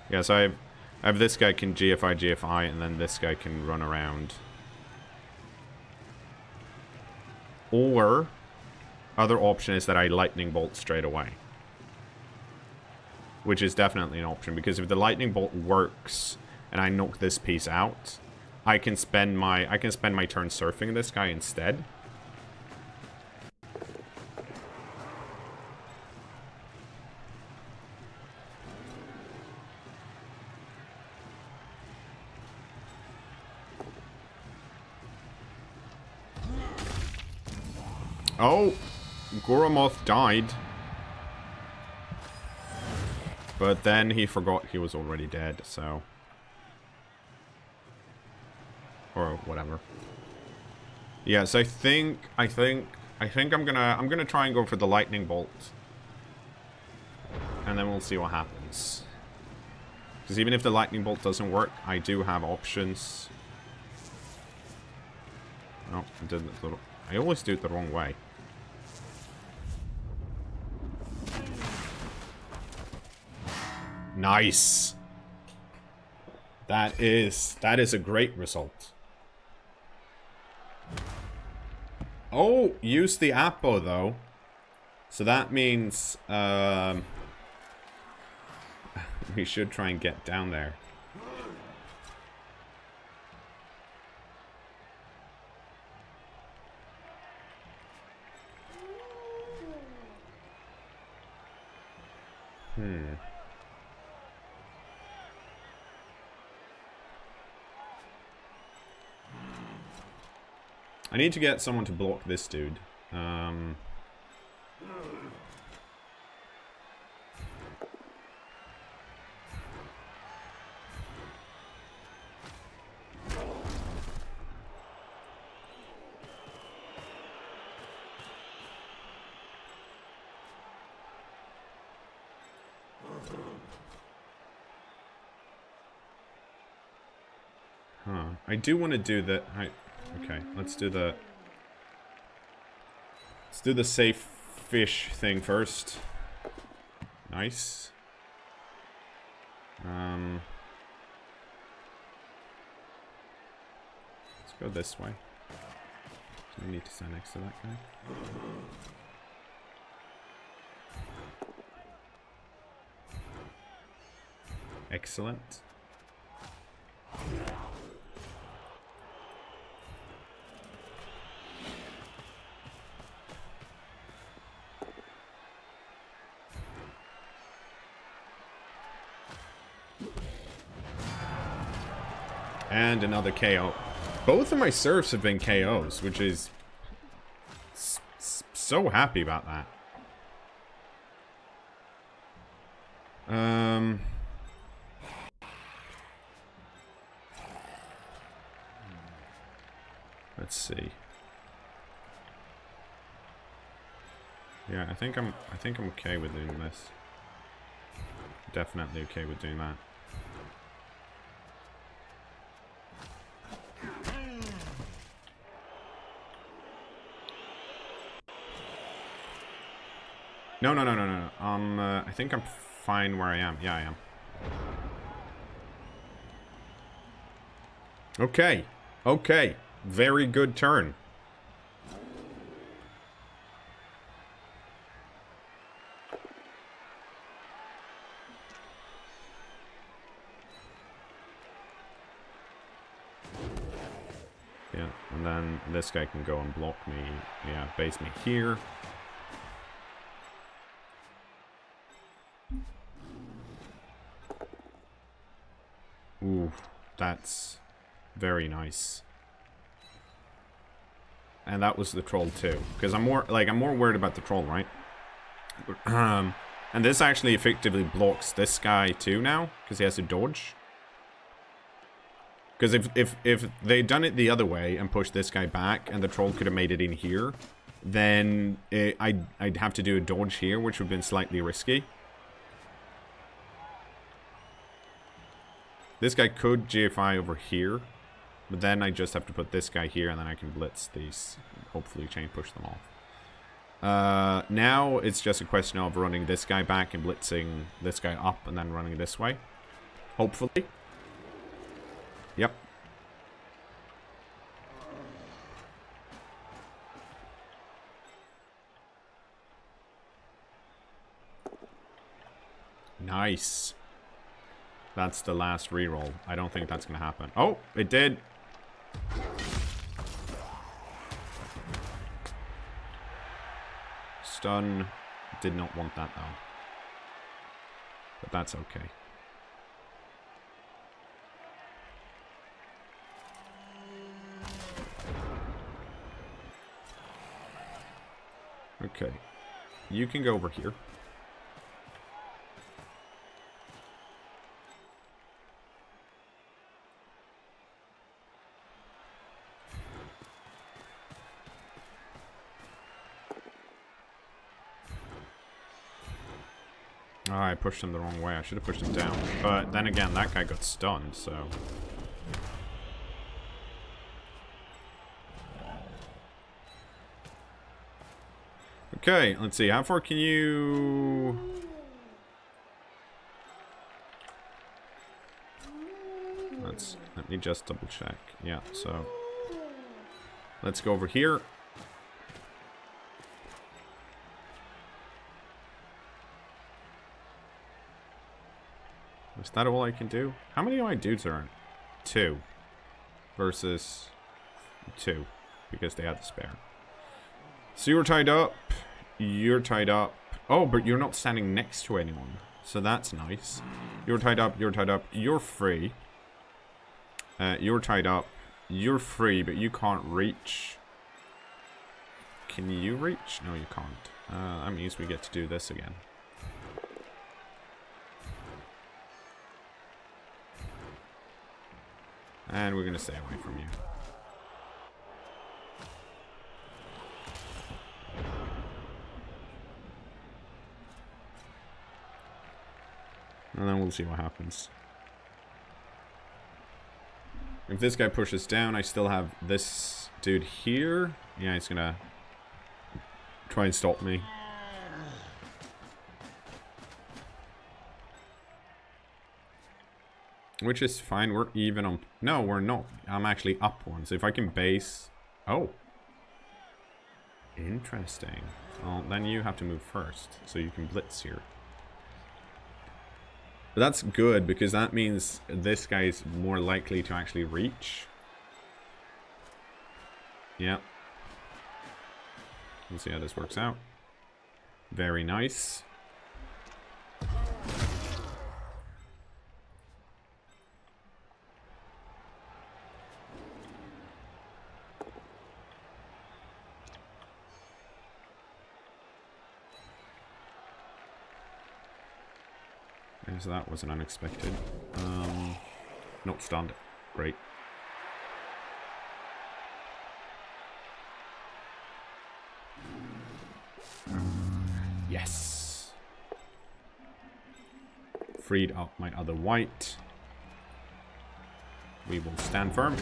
Yeah, so I have this guy can GFI, and then this guy can run around. Or, other option is that I lightning bolt straight away. Which is definitely an option, because if the lightning bolt works, and I knock this piece out, I can spend my turn surfing this guy instead. Oh, Goromoth died. But then he forgot he was already dead, so... Or whatever. Yes, I think I'm gonna try and go for the lightning bolt. And then we'll see what happens. Because even if the lightning bolt doesn't work, I do have options. No, I always do it the wrong way. Nice. That is a great result. Oh, use the Apo though. So that means we should try and get down there. I need to get someone to block this dude. I do want to do that. Okay, let's do the safe fish thing first. Nice. Let's go this way. So we need to stand next to that guy. Excellent. And another KO. Both of my serfs have been KOs, which is so happy about that. Let's see. Yeah, I think I'm okay with doing this. Definitely okay with doing that. No. I think I'm fine where I am. Yeah, I am. Okay. Okay. Very good turn. Yeah, and then this guy can go and block me. Yeah, base me here. Ooh, that's very nice. And that was the troll too, because I'm more worried about the troll, right? And this actually effectively blocks this guy too now, because he has to dodge. Because if they'd done it the other way and pushed this guy back, and the troll could have made it in here, then I'd have to do a dodge here, which would have been slightly risky. This guy could GFI over here, but then I just have to put this guy here, and then I can blitz these, hopefully chain push them off. Now it's just a question of running this guy back and blitzing this guy up, and then running this way. Hopefully. Yep. Nice. That's the last reroll. I don't think that's going to happen. Oh, it did. Stun. Did not want that, though. But that's okay. Okay. You can go over here. Oh, I pushed him the wrong way. I should have pushed him down. But then again, that guy got stunned, so... Okay, let's see. How far can you... Let me just double check. Yeah, so... Let's go over here. Is that all I can do? How many of my dudes are in? 2. Versus 2. Because they had to spare. So you're tied up. You're tied up. Oh, but you're not standing next to anyone. So that's nice. You're tied up. You're tied up. You're free. You're tied up. You're free, but you can't reach. Can you reach? No, you can't. That means we get to do this again. And we're going to stay away from you. And then we'll see what happens. If this guy pushes down, I still have this dude here. Yeah, he's going to try and stop me. Which is fine. We're even on... No, we're not. I'm actually up one. So if I can base... Oh. Interesting. Well, then you have to move first. So you can blitz here. But that's good, because that means this guy is more likely to actually reach. Yeah. We'll see how this works out. Very nice. So that wasn't unexpected. Not stunned. Great. Yes. Freed up my other white. We will stand firm.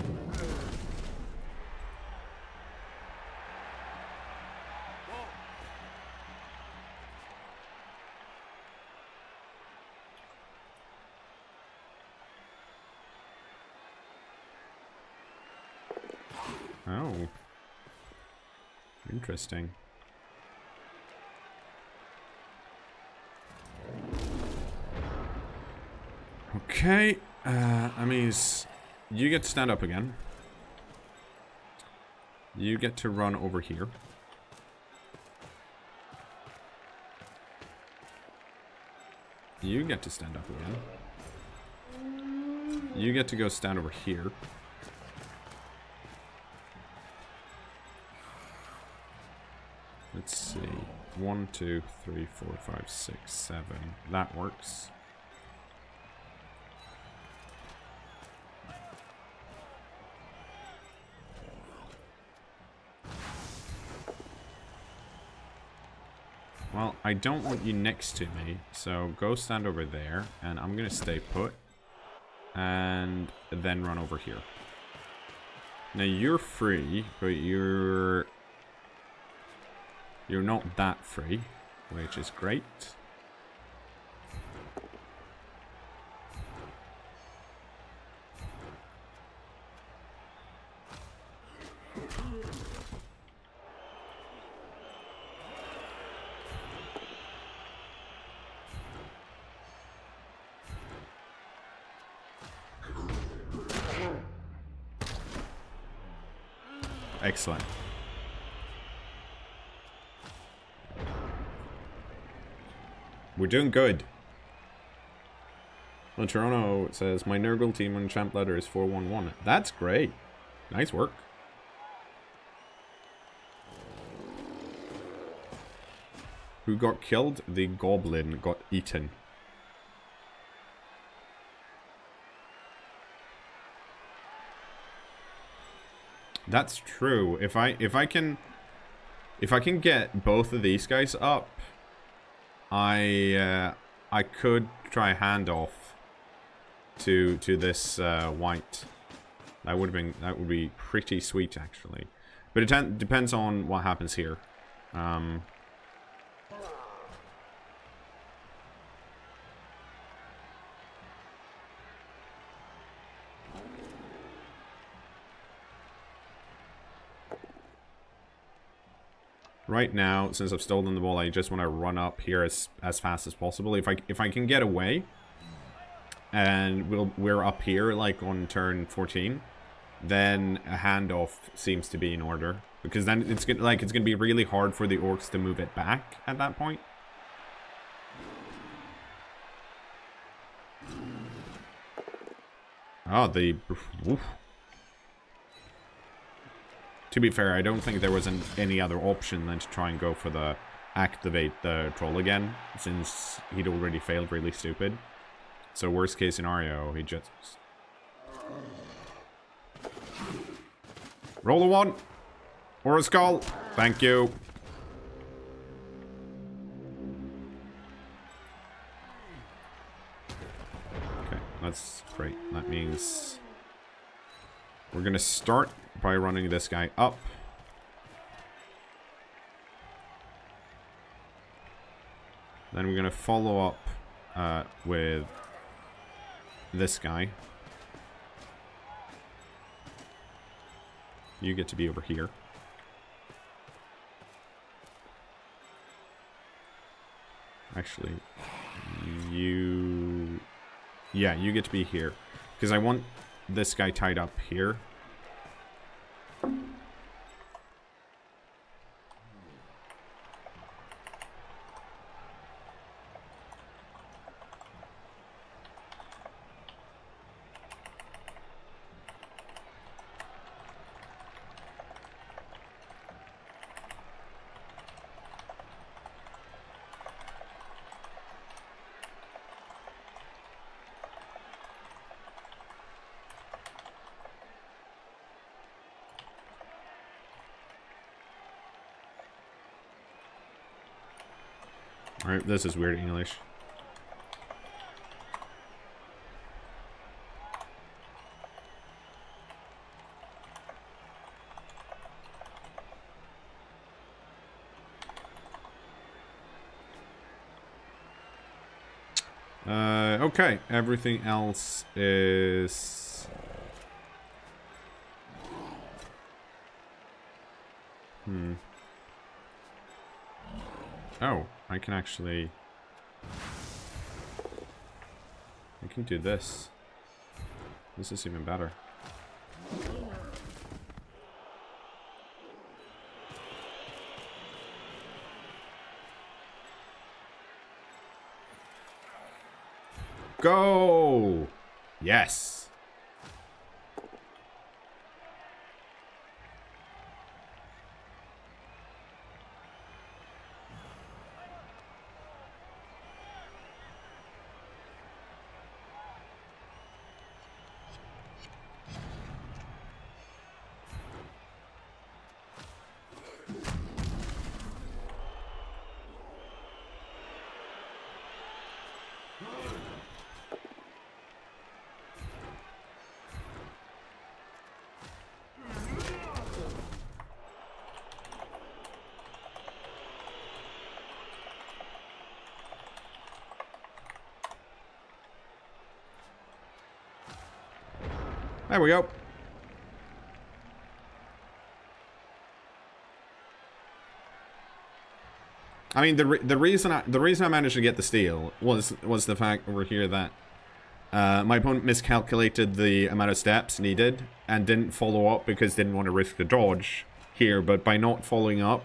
Oh. Interesting. Okay. That means you get to stand up again. You get to run over here. You get to stand up again. You get to go stand over here. Let's see. 1, 2, 3, 4, 5, 6, 7. That works. Well, I don't want you next to me, so go stand over there, and I'm gonna stay put, and then run over here. Now you're free, but you're not that free, which is great. Excellent. We're doing good. Well, Toronto says, my Nurgle team on champ ladder is 4-1-1. That's great. Nice work. Who got killed? The goblin got eaten. That's true. If I can get both of these guys up, I could try a handoff to this white. That would be pretty sweet actually, but it depends on what happens here. Right now, since I've stolen the ball, I just want to run up here as fast as possible. If I can get away, and we're up here like on turn 14, then a handoff seems to be in order, because then it's gonna be really hard for the orcs to move it back at that point. Oh, oof. To be fair, I don't think there was any other option than to try and go for the activate the troll again, since he'd already failed really stupid. So worst case scenario, he just... Roll a 1! Or a skull! Thank you! Okay, that's great. That means... we're gonna start by running this guy up. Then we're gonna follow up with this guy. You get to be over here. Actually, yeah, you get to be here, because I want this guy tied up here. Alright, this is weird English. Okay, everything else is... Oh, I can actually... I can do this. This is even better. Go! Yes! There we go. I mean, the reason I managed to get the steal was the fact over here that my opponent miscalculated the amount of steps needed and didn't follow up because didn't want to risk the dodge here. But by not following up,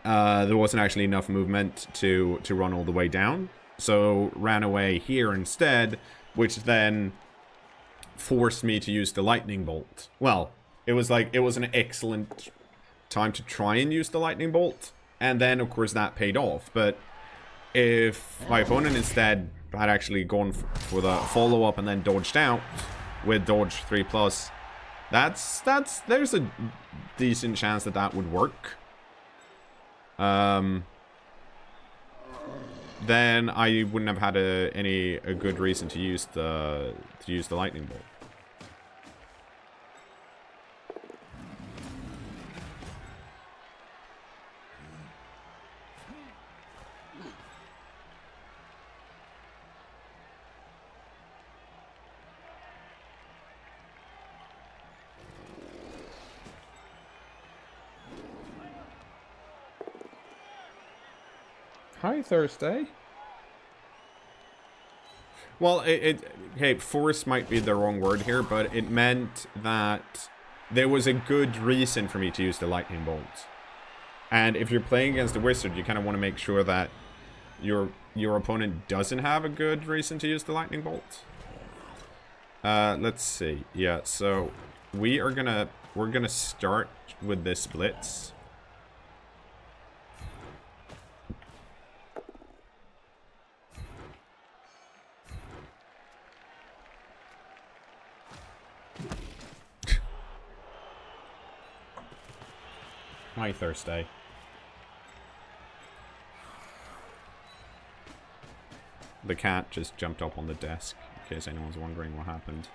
there wasn't actually enough movement to run all the way down. So ran away here instead, which then forced me to use the lightning bolt. Well, it was an excellent time to try and use the lightning bolt, and then of course that paid off. But if my opponent instead had actually gone for the follow-up and then dodged out with dodge 3+, there's a decent chance that that would work. Then I wouldn't have had a good reason to use the lightning bolt. Hi, Thursday. Well, okay, force might be the wrong word here, but it meant that there was a good reason for me to use the lightning bolt. And if you're playing against a wizard, you kind of want to make sure that your opponent doesn't have a good reason to use the lightning bolt. Let's see. Yeah, so we're gonna start with this blitz. Hi, Thursday. The cat just jumped up on the desk, in case anyone's wondering what happened.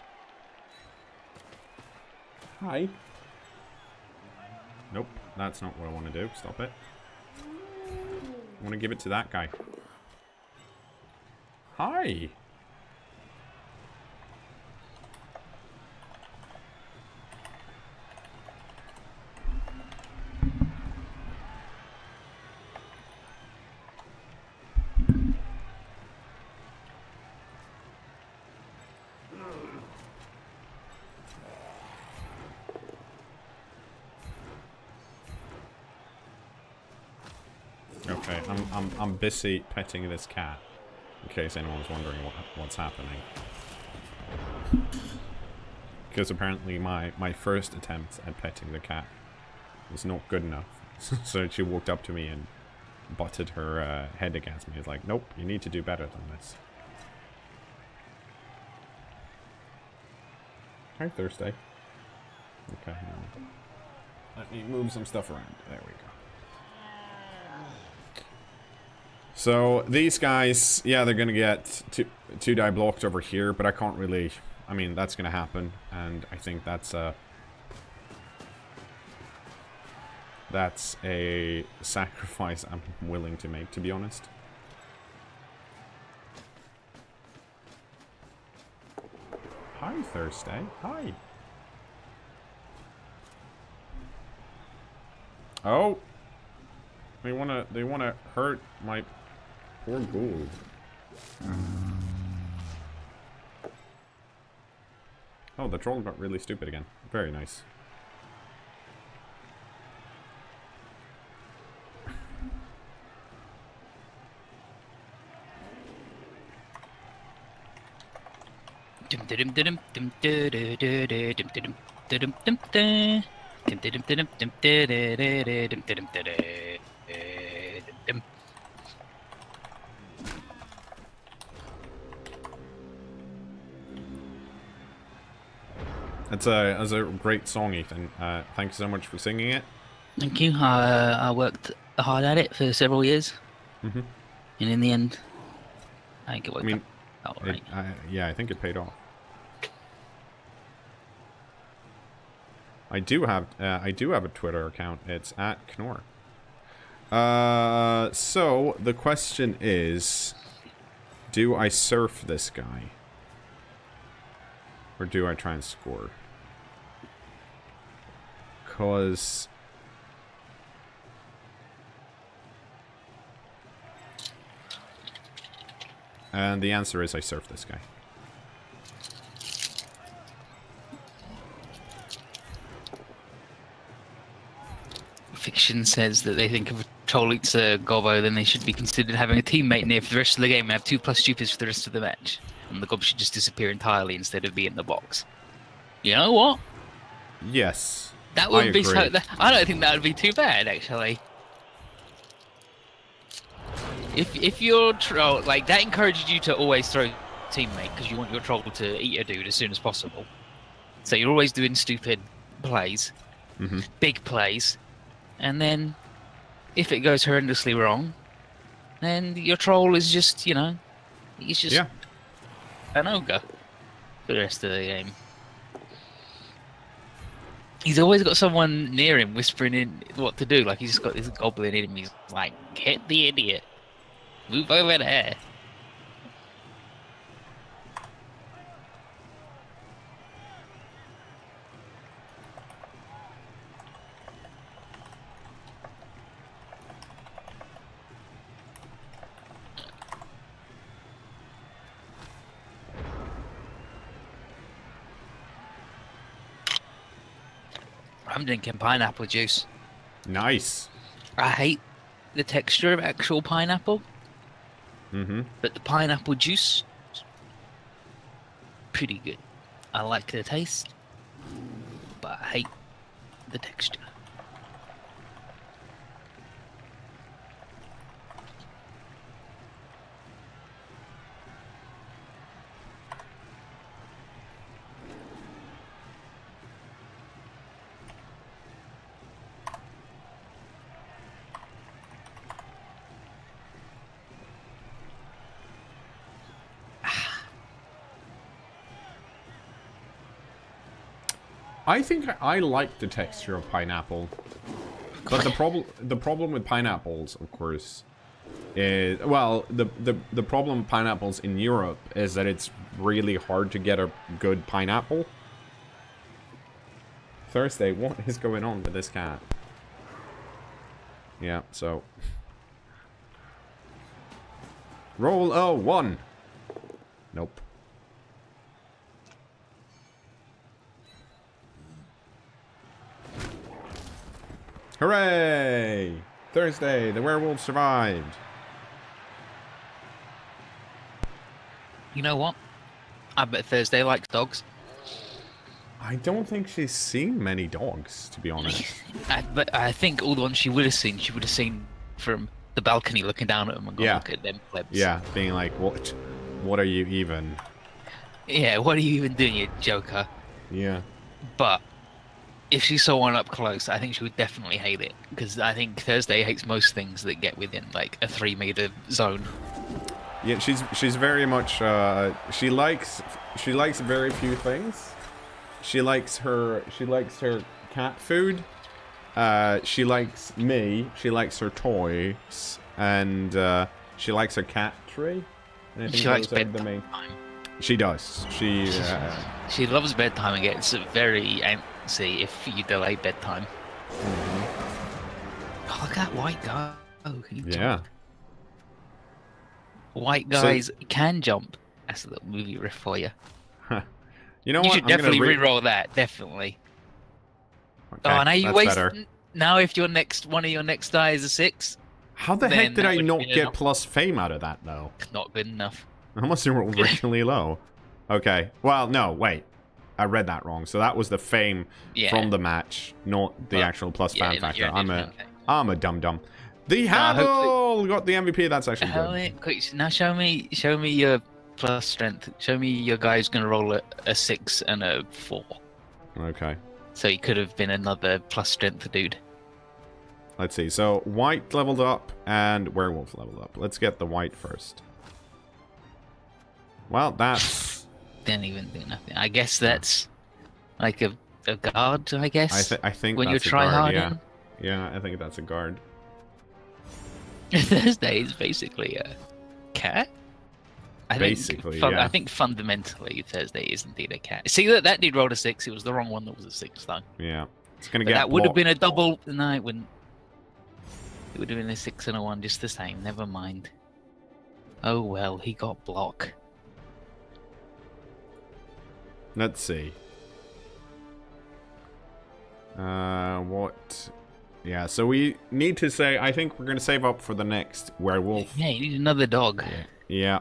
Hi. Nope, that's not what I want to do. Stop it. I want to give it to that guy. Hi. Okay, I'm busy petting this cat, in case anyone's wondering what's happening. Because apparently my first attempt at petting the cat was not good enough. So she walked up to me and butted her head against me. It's like, nope, you need to do better than this. Hi, Thursday. Okay, now let me move some stuff around. There we go. So these guys, yeah, they're gonna get two die blocked over here, but I can't really. I mean, that's gonna happen, and I think that's a sacrifice I'm willing to make, to be honest. Hi, Thursday. Hi. Oh, they wanna hurt my poor ghoul. Oh, the troll got really stupid again. Very nice. That's a great song, Ethan. Thank you so much for singing it. Thank you. I worked hard at it for several years, and in the end, I think it worked out right. Yeah, I think it paid off. I do have a Twitter account. It's at cKnoor. So the question is, do I surf this guy? Or do I try and score? Cause and the answer is I surf this guy. Fiction says that they think if a troll eats a gobbo, then they should be considered having a teammate near for the rest of the game and have 2+ stupids for the rest of the match. And the gob should just disappear entirely instead of be in the box. You know what? Yes. That wouldn't be so. I don't think that would be too bad, actually. If your troll, like, that encourages you to always throw teammate because you want your troll to eat a dude as soon as possible. So you're always doing stupid plays, big plays, and then if it goes horrendously wrong, then your troll is just, you know, he's just an ogre for the rest of the game. He's always got someone near him whispering in what to do. Like, he's just got this goblin in him. He's like, hit the idiot. Move over there. I'm drinking pineapple juice. Nice. I hate the texture of actual pineapple. But the pineapple juice, pretty good. I like the taste, but I hate the texture. I think I like the texture of pineapple, but the problem with pineapples, of course, is, well, the problem with pineapples in Europe is that it's really hard to get a good pineapple. Thursday, what is going on with this cat? Yeah, so roll 1. Nope. Hooray! Thursday, the werewolf survived. You know what? I bet Thursday likes dogs. I don't think she's seen many dogs, to be honest. But I think all the ones she would have seen from the balcony looking down at them and going, look at them plebs. Yeah, being like, what are you even? Yeah, what are you even doing, you joker? Yeah. But if she saw one up close, I think she would definitely hate it, because I think Thursday hates most things that get within like a 3-meter zone. Yeah, she's very much she likes very few things. She likes her cat food. She likes me. She likes her toys, and she likes her cat tree. And I think She likes those are the main. bedtime. She does. She loves bedtime and gets very antsy if you delay bedtime. Oh, look at that white guy. Oh, he Yeah. jumped. White guys can jump. That's a little movie riff for you. You know You what? should definitely re-roll that. Definitely. Okay, Oh, now you that's waste. better. Now, if one of your next die is a 6, How the then heck did that I would not be get enough. plus fame out of that though? Not good enough. I must have rolled really low. Okay. Well, no, wait. I read that wrong. So that was the fame from the match, not the actual plus fan factor. I'm a dum dum. The Handle got the MVP. That's actually good. Quick, now show me your plus strength. Show me your guy who's gonna roll a 6 and a 4. Okay. So he could have been another plus strength dude. Let's see. So white leveled up and werewolf leveled up. Let's get the white first. Well, that's Didn't even do nothing. I guess that's like a guard. I guess. I think when that's you're a guard. tryharding. Yeah, I think that's a guard. Thursday is basically a cat. I think fundamentally Thursday is indeed a cat. See that dude rolled a 6. It was the wrong one that was a 6 though. Yeah, it's gonna But get. that would have been a double. No, it wouldn't. It would have been a 6 and a 1 just the same. Never mind. Oh well, he got block. Let's see. What? Yeah, so we need to say. I think we're gonna save up for the next werewolf. Yeah, you need another dog. Yeah.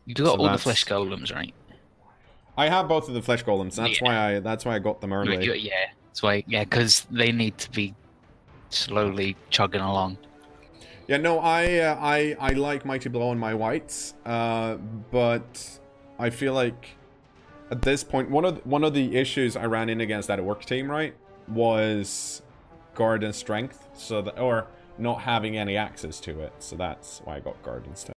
You got all the flesh golems, right? I have both of the flesh golems. That's why I got them early. Yeah, that's why. Yeah, because they need to be slowly chugging along. Yeah, no, I like Mighty Blow on my whites, but I feel like at this point one of the issues I ran in against that orc team, right, was guard and strength, so that, or not having any access to it. So that's why I got guard instead.